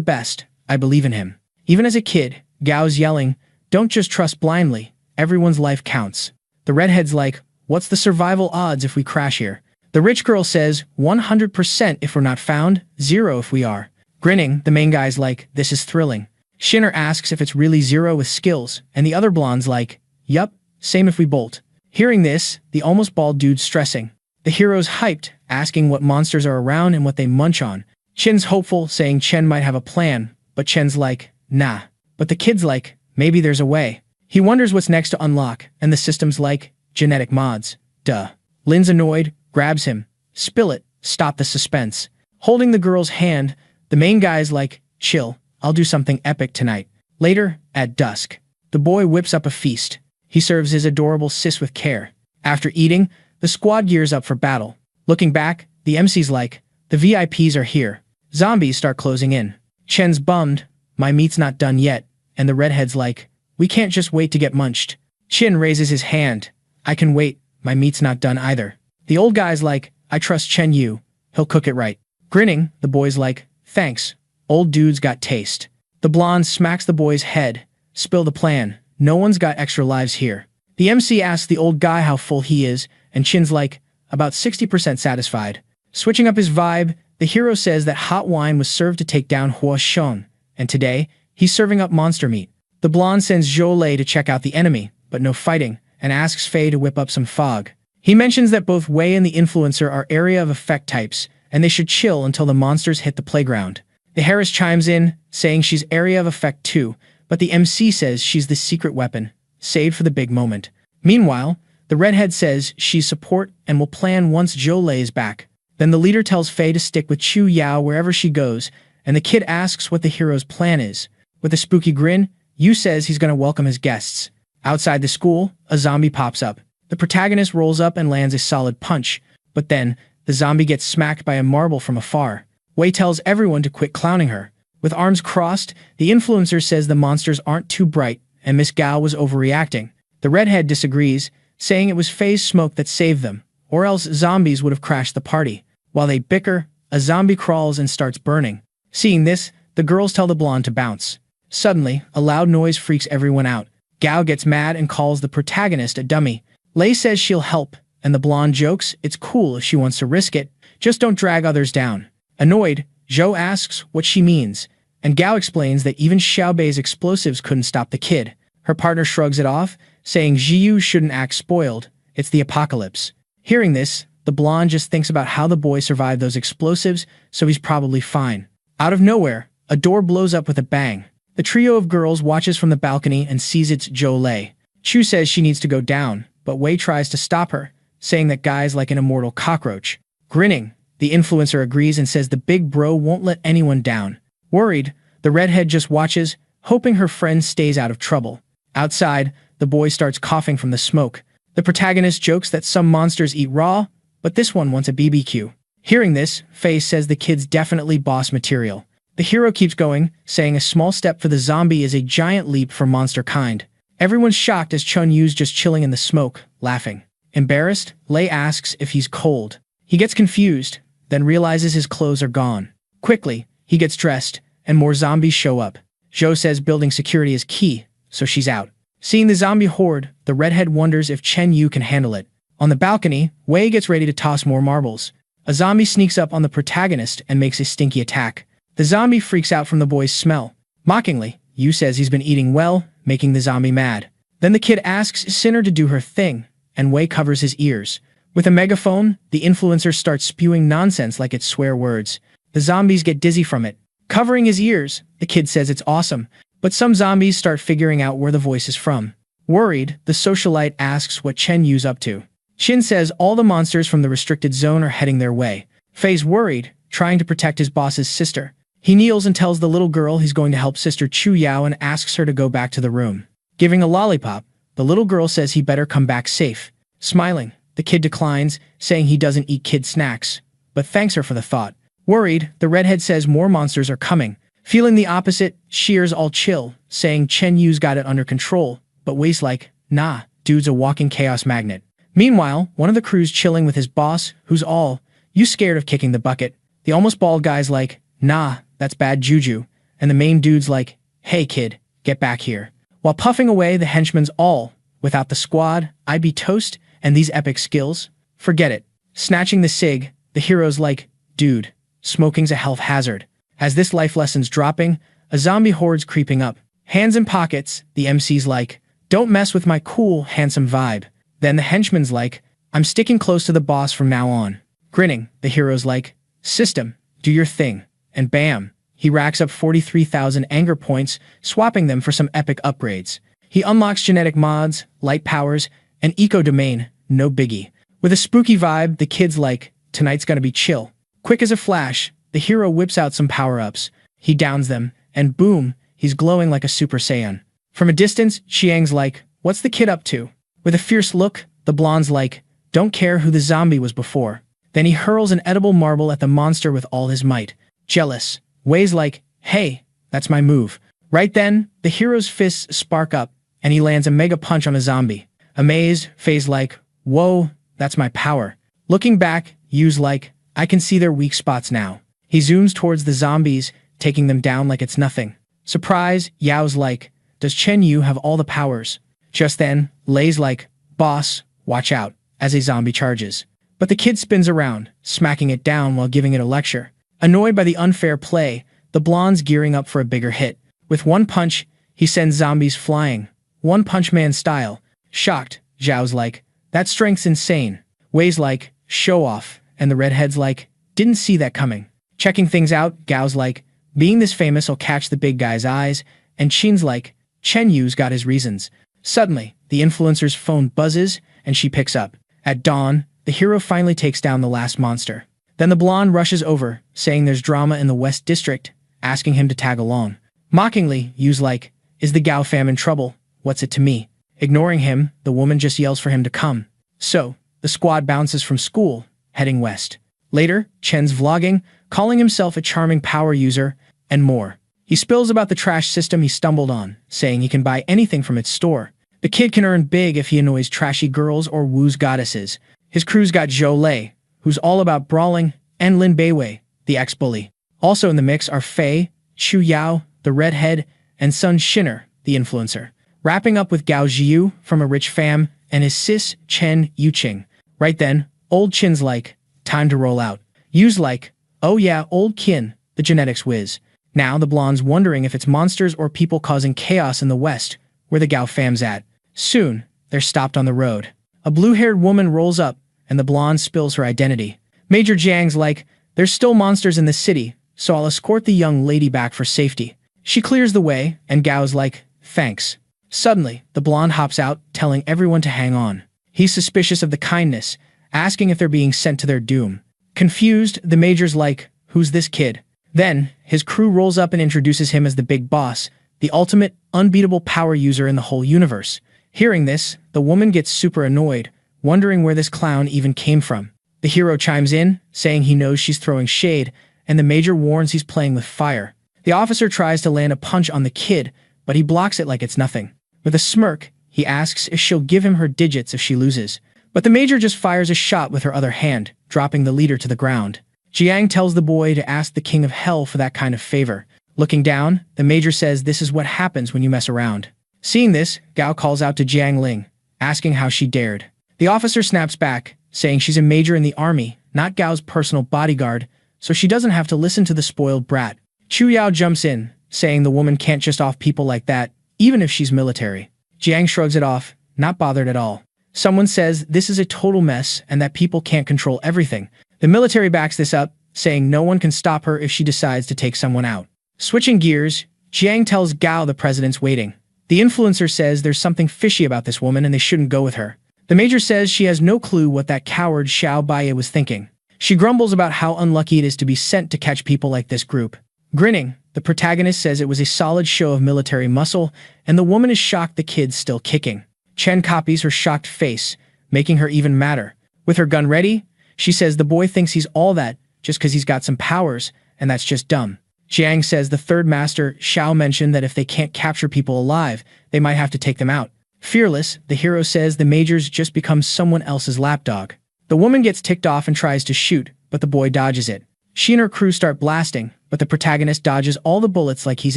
best, I believe in him. Even as a kid, Gao's yelling, don't just trust blindly, everyone's life counts. The redhead's like, what's the survival odds if we crash here? The rich girl says, 100% if we're not found, 0 if we are. Grinning, the main guy's like, this is thrilling. Shinner asks if it's really 0 with skills, and the other blonde's like, yup, same if we bolt. Hearing this, the almost bald dude's stressing. The hero's hyped, asking what monsters are around and what they munch on. Chin's hopeful, saying Chen might have a plan, but Chen's like, nah. But the kid's like, maybe there's a way. He wonders what's next to unlock, and the system's like, genetic mods. Duh. Lin's annoyed, grabs him. Spill it, stop the suspense. Holding the girl's hand, the main guy's like, chill, I'll do something epic tonight. Later, at dusk, the boy whips up a feast. He serves his adorable sis with care. After eating, the squad gears up for battle. Looking back, the MC's like, the VIPs are here. Zombies start closing in. Chen's bummed, my meat's not done yet, and the redhead's like, we can't just wait to get munched. Chin raises his hand, I can wait, my meat's not done either. The old guy's like, I trust Chen Yu, he'll cook it right. Grinning, the boy's like, thanks, old dude's got taste. The blonde smacks the boy's head, spill the plan, no one's got extra lives here. The MC asks the old guy how full he is, and Chin's like, about 60% satisfied. Switching up his vibe, the hero says that hot wine was served to take down Hua Sheng, and today, he's serving up monster meat. The blonde sends Zhou Lei to check out the enemy, but no fighting, and asks Fei to whip up some fog. He mentions that both Wei and the influencer are area of effect types, and they should chill until the monsters hit the playground. The Harris chimes in, saying she's area of effect too, but the MC says she's the secret weapon, saved for the big moment. Meanwhile, the redhead says she's support and will plan once Zhou Lei is back. Then the leader tells Fei to stick with Chu Yao wherever she goes, and the kid asks what the hero's plan is. With a spooky grin, Yu says he's going to welcome his guests. Outside the school, a zombie pops up. The protagonist rolls up and lands a solid punch, but then, the zombie gets smacked by a marble from afar. Wei tells everyone to quit clowning her. With arms crossed, the influencer says the monsters aren't too bright, and Miss Gao was overreacting. The redhead disagrees, saying it was Fei's smoke that saved them, or else zombies would have crashed the party. While they bicker, a zombie crawls and starts burning. Seeing this, the girls tell the blonde to bounce. Suddenly, a loud noise freaks everyone out. Gao gets mad and calls the protagonist a dummy. Lei says she'll help, and the blonde jokes it's cool if she wants to risk it, just don't drag others down. Annoyed, Zhou asks what she means, and Gao explains that even Xiaobei's explosives couldn't stop the kid. Her partner shrugs it off, saying Jiyu shouldn't act spoiled, it's the apocalypse. Hearing this, the blonde just thinks about how the boy survived those explosives, so he's probably fine. Out of nowhere, a door blows up with a bang. The trio of girls watches from the balcony and sees it's Zhou Lei. Chu says she needs to go down, but Wei tries to stop her, saying that guy's like an immortal cockroach. Grinning, the influencer agrees and says the big bro won't let anyone down. Worried, the redhead just watches, hoping her friend stays out of trouble. Outside, the boy starts coughing from the smoke. The protagonist jokes that some monsters eat raw, but this one wants a BBQ. Hearing this, Fei says the kid's definitely boss material. The hero keeps going, saying a small step for the zombie is a giant leap for monster kind. Everyone's shocked as Chun Yu's just chilling in the smoke, laughing. Embarrassed, Lei asks if he's cold. He gets confused, then realizes his clothes are gone. Quickly, he gets dressed, and more zombies show up. Zhou says building security is key, so she's out. Seeing the zombie horde, the redhead wonders if Chen Yu can handle it. On the balcony, Wei gets ready to toss more marbles. A zombie sneaks up on the protagonist and makes a stinky attack. The zombie freaks out from the boy's smell. Mockingly, Yu says he's been eating well, making the zombie mad. Then the kid asks Sinner to do her thing, and Wei covers his ears. With a megaphone, the influencer starts spewing nonsense like it's swear words. The zombies get dizzy from it. Covering his ears, the kid says it's awesome, but some zombies start figuring out where the voice is from. Worried, the socialite asks what Chen Yu's up to. Chin says all the monsters from the restricted zone are heading their way. Fei's worried, trying to protect his boss's sister. He kneels and tells the little girl he's going to help Sister Chu Yao and asks her to go back to the room. Giving a lollipop, the little girl says he better come back safe. Smiling, the kid declines, saying he doesn't eat kid snacks, but thanks her for the thought. Worried, the redhead says more monsters are coming. Feeling the opposite, Shear's all chill, saying Chen Yu's got it under control, but Wei's like, nah, dude's a walking chaos magnet. Meanwhile, one of the crew's chilling with his boss, who's all, you scared of kicking the bucket. The almost bald guy's like, nah, that's bad juju, and the main dude's like, hey kid, get back here. While puffing away, the henchman's all, without the squad, I'd be toast, and these epic skills? Forget it. Snatching the cig, the hero's like, dude, smoking's a health hazard. As this life lesson's dropping, a zombie horde's creeping up. Hands in pockets, the MC's like, don't mess with my cool, handsome vibe. Then the henchman's like, I'm sticking close to the boss from now on. Grinning, the hero's like, system, do your thing. And bam, he racks up 43,000 anger points, swapping them for some epic upgrades. He unlocks genetic mods, light powers, and eco-domain, no biggie. With a spooky vibe, the kid's like, tonight's gonna be chill. Quick as a flash, the hero whips out some power-ups. He downs them, and boom, he's glowing like a Super Saiyan. From a distance, Chiang's like, what's the kid up to? With a fierce look, the blonde's like, don't care who the zombie was before. Then he hurls an edible marble at the monster with all his might. Jealous, Wei's like, Hey, that's my move. Right then, the hero's fists spark up, and he lands a mega punch on a zombie. Amazed, Faye's like, whoa, that's my power. Looking back, Yu's like, I can see their weak spots now. He zooms towards the zombies, taking them down like it's nothing. Surprise, Yao's like, does Chen Yu have all the powers? Just then, Lei's like, boss, watch out, as a zombie charges. But the kid spins around, smacking it down while giving it a lecture. Annoyed by the unfair play, the blonde's gearing up for a bigger hit. With one punch, he sends zombies flying. One Punch Man style. Shocked, Zhao's like, that strength's insane. Wei's like, show off, and the redhead's like, didn't see that coming. Checking things out, Gao's like, being this famous will catch the big guy's eyes, and Qin's like, Chen Yu's got his reasons. Suddenly, the influencer's phone buzzes, and she picks up. At dawn, the hero finally takes down the last monster. Then the blonde rushes over, saying there's drama in the West District, asking him to tag along. Mockingly, Yu's like, is the Gao fam in trouble? What's it to me? Ignoring him, the woman just yells for him to come. So, the squad bounces from school, heading west. Later, Chen's vlogging, calling himself a charming power user, and more. He spills about the trash system he stumbled on, saying he can buy anything from its store. The kid can earn big if he annoys trashy girls or woos goddesses. His crew's got Zhou Lei, who's all about brawling, and Lin Beiwei, the ex-bully. Also in the mix are Fei, Chu Yao, the redhead, and Sun Shinner, the influencer. Wrapping up with Gao Jiu from a rich fam, and his sis, Chen Yuqing. Right then, old Qin's like, time to roll out. Yu's like, oh yeah, old Qin, the genetics whiz. Now the blonde's wondering if it's monsters or people causing chaos in the West, where the Gao fam's at. Soon, they're stopped on the road. A blue-haired woman rolls up, and the blonde spills her identity. Major Jiang's like, there's still monsters in the city, so I'll escort the young lady back for safety. She clears the way, and Gao's like, thanks. Suddenly, the blonde hops out, telling everyone to hang on. He's suspicious of the kindness, asking if they're being sent to their doom. Confused, the major's like, who's this kid? Then, his crew rolls up and introduces him as the big boss, the ultimate, unbeatable power user in the whole universe. Hearing this, the woman gets super annoyed, wondering where this clown even came from. The hero chimes in, saying he knows she's throwing shade, and the major warns he's playing with fire. The officer tries to land a punch on the kid, but he blocks it like it's nothing. With a smirk, he asks if she'll give him her digits if she loses. But the major just fires a shot with her other hand, dropping the leader to the ground. Jiang tells the boy to ask the king of hell for that kind of favor. Looking down, the major says this is what happens when you mess around. Seeing this, Gao calls out to Jiang Ling, asking how she dared. The officer snaps back, saying she's a major in the army, not Gao's personal bodyguard, so she doesn't have to listen to the spoiled brat. Chu Yao jumps in, saying the woman can't just off people like that, even if she's military. Jiang shrugs it off, not bothered at all. Someone says this is a total mess and that people can't control everything. The military backs this up, saying no one can stop her if she decides to take someone out. Switching gears, Jiang tells Gao the president's waiting. The influencer says there's something fishy about this woman and they shouldn't go with her. The major says she has no clue what that coward Xiao Baiye was thinking. She grumbles about how unlucky it is to be sent to catch people like this group. Grinning, the protagonist says it was a solid show of military muscle, and the woman is shocked the kid's still kicking. Chen copies her shocked face, making her even madder. With her gun ready, she says the boy thinks he's all that just because he's got some powers, and that's just dumb. Jiang says the third master, Xiao, mentioned that if they can't capture people alive, they might have to take them out. Fearless, the hero says the major's just become someone else's lapdog. The woman gets ticked off and tries to shoot, but the boy dodges it. She and her crew start blasting, but the protagonist dodges all the bullets like he's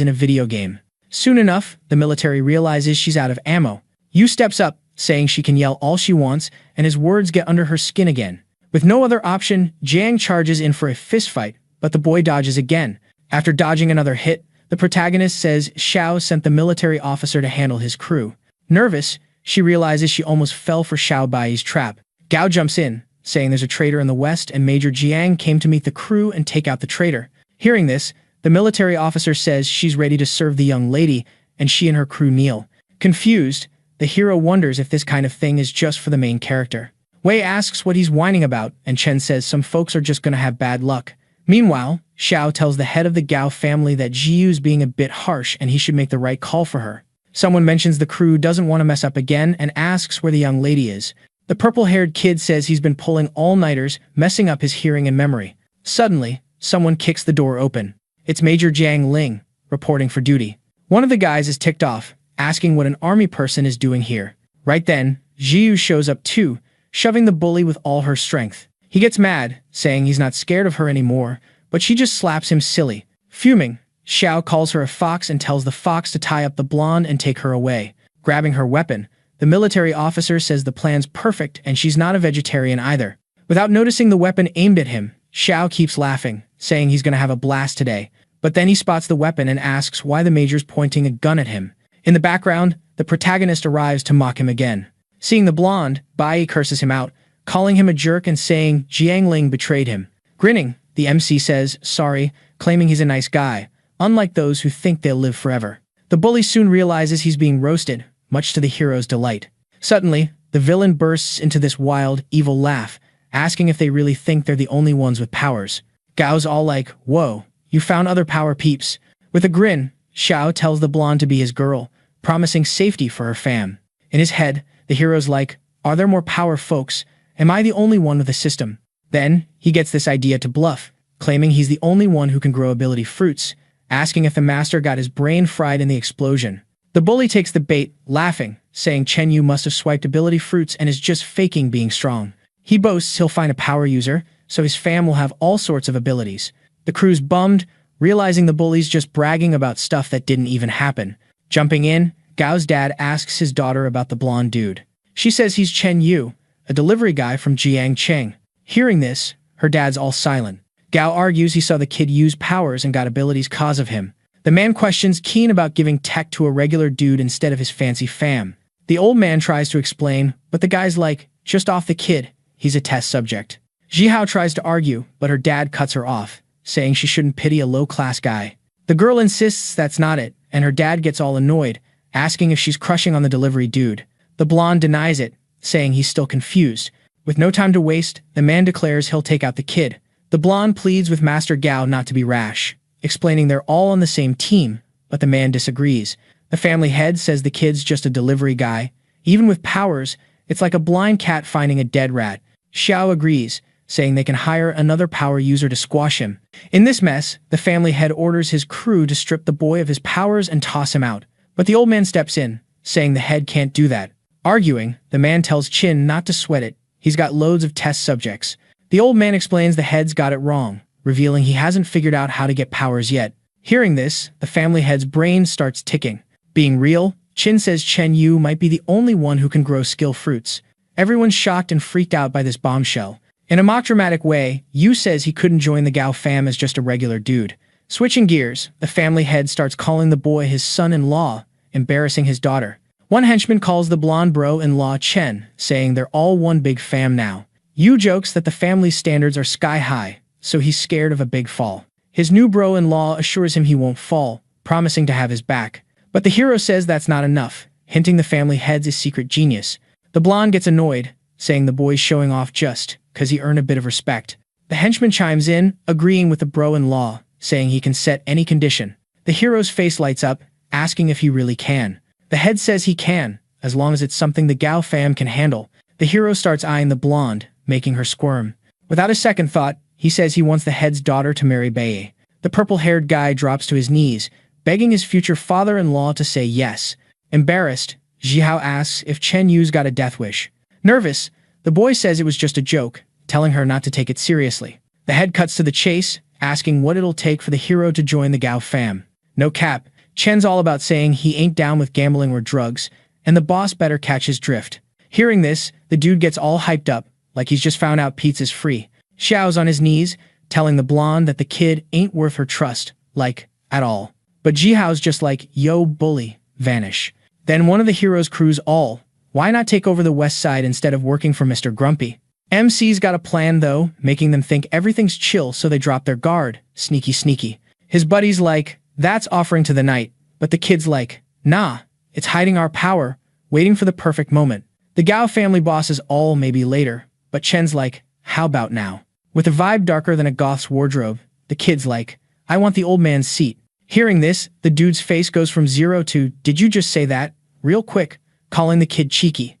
in a video game. Soon enough, the military realizes she's out of ammo. Yu steps up, saying she can yell all she wants, and his words get under her skin again. With no other option, Jiang charges in for a fistfight, but the boy dodges again. After dodging another hit, the protagonist says Xiao sent the military officer to handle his crew. Nervous, she realizes she almost fell for Xiao Baiye's trap. Gao jumps in, saying there's a traitor in the west and Major Jiang came to meet the crew and take out the traitor. Hearing this, the military officer says she's ready to serve the young lady, and she and her crew kneel. Confused, the hero wonders if this kind of thing is just for the main character. Wei asks what he's whining about, and Chen says some folks are just gonna have bad luck. Meanwhile, Xiao tells the head of the Gao family that Jiu's being a bit harsh and he should make the right call for her. Someone mentions the crew doesn't want to mess up again and asks where the young lady is. The purple-haired kid says he's been pulling all-nighters, messing up his hearing and memory. Suddenly, someone kicks the door open. It's Major Jiang Ling, reporting for duty. One of the guys is ticked off, asking what an army person is doing here. Right then, Jiu shows up too, shoving the bully with all her strength. He gets mad, saying he's not scared of her anymore, but she just slaps him silly. Fuming, Xiao calls her a fox and tells the fox to tie up the blonde and take her away. Grabbing her weapon, the military officer says the plan's perfect and she's not a vegetarian either. Without noticing the weapon aimed at him, Xiao keeps laughing, saying he's gonna have a blast today. But then he spots the weapon and asks why the major's pointing a gun at him. In the background, the protagonist arrives to mock him again. Seeing the blonde, Bai curses him out, calling him a jerk and saying Jiang Ling betrayed him. Grinning, the MC says sorry, claiming he's a nice guy, unlike those who think they'll live forever. The bully soon realizes he's being roasted, much to the hero's delight. Suddenly, the villain bursts into this wild, evil laugh, asking if they really think they're the only ones with powers. Gao's all like, whoa, you found other power peeps. With a grin, Xiao tells the blonde to be his girl, promising safety for her fam. In his head, the hero's like, are there more power folks? Am I the only one with a system? Then, he gets this idea to bluff, claiming he's the only one who can grow ability fruits, asking if the master got his brain fried in the explosion. The bully takes the bait, laughing, saying Chen Yu must have swiped ability fruits and is just faking being strong. He boasts he'll find a power user, so his fam will have all sorts of abilities. The crew's bummed, realizing the bully's just bragging about stuff that didn't even happen. Jumping in, Gao's dad asks his daughter about the blonde dude. She says he's Chen Yu, a delivery guy from Jiangcheng. Hearing this, her dad's all silent. Gao argues he saw the kid use powers and got abilities cause of him. The man questions keen about giving tech to a regular dude instead of his fancy fam. The old man tries to explain, but the guy's like, just off the kid, he's a test subject. Jihao tries to argue, but her dad cuts her off, saying she shouldn't pity a low-class guy. The girl insists that's not it, and her dad gets all annoyed, asking if she's crushing on the delivery dude. The blonde denies it, saying he's still confused. With no time to waste, the man declares he'll take out the kid. The blonde pleads with Master Gao not to be rash, explaining they're all on the same team, but the man disagrees. The family head says the kid's just a delivery guy. Even with powers, it's like a blind cat finding a dead rat. Xiao agrees, saying they can hire another power user to squash him. In this mess, the family head orders his crew to strip the boy of his powers and toss him out. But the old man steps in, saying the head can't do that. Arguing, the man tells Qin not to sweat it. He's got loads of test subjects. The old man explains the head's got it wrong, revealing he hasn't figured out how to get powers yet. Hearing this, the family head's brain starts ticking. Being real, Qin says Chen Yu might be the only one who can grow skill fruits. Everyone's shocked and freaked out by this bombshell. In a mock-dramatic way, Yu says he couldn't join the Gao fam as just a regular dude. Switching gears, the family head starts calling the boy his son-in-law, embarrassing his daughter. One henchman calls the blonde bro-in-law Chen, saying they're all one big fam now. Yu jokes that the family's standards are sky-high, so he's scared of a big fall. His new bro-in-law assures him he won't fall, promising to have his back. But the hero says that's not enough, hinting the family head's his secret genius. The blonde gets annoyed, saying the boy's showing off just because he earned a bit of respect. The henchman chimes in, agreeing with the bro-in-law, saying he can set any condition. The hero's face lights up, asking if he really can. The head says he can, as long as it's something the Gao fam can handle. The hero starts eyeing the blonde, making her squirm. Without a second thought, he says he wants the head's daughter to marry Bai. The purple-haired guy drops to his knees, begging his future father-in-law to say yes. Embarrassed, Jihao asks if Chen Yu's got a death wish. Nervous, the boy says it was just a joke, telling her not to take it seriously. The head cuts to the chase, asking what it'll take for the hero to join the Gao fam. No cap, Chen's all about saying he ain't down with gambling or drugs, and the boss better catch his drift. Hearing this, the dude gets all hyped up, like he's just found out pizza's free. Xiao's on his knees, telling the blonde that the kid ain't worth her trust, like, at all. But Jihao's just like, yo bully, vanish. Then one of the hero's crews all, why not take over the west side instead of working for Mr. Grumpy? MC's got a plan though, making them think everything's chill so they drop their guard, sneaky sneaky. His buddy's like, that's offering to the night, but the kid's like, nah, it's hiding our power, waiting for the perfect moment. The Gao family bosses all maybe later, but Chen's like, how about now? With a vibe darker than a goth's wardrobe, the kid's like, I want the old man's seat. Hearing this, the dude's face goes from 0 to, did you just say that? Real quick, calling the kid cheeky.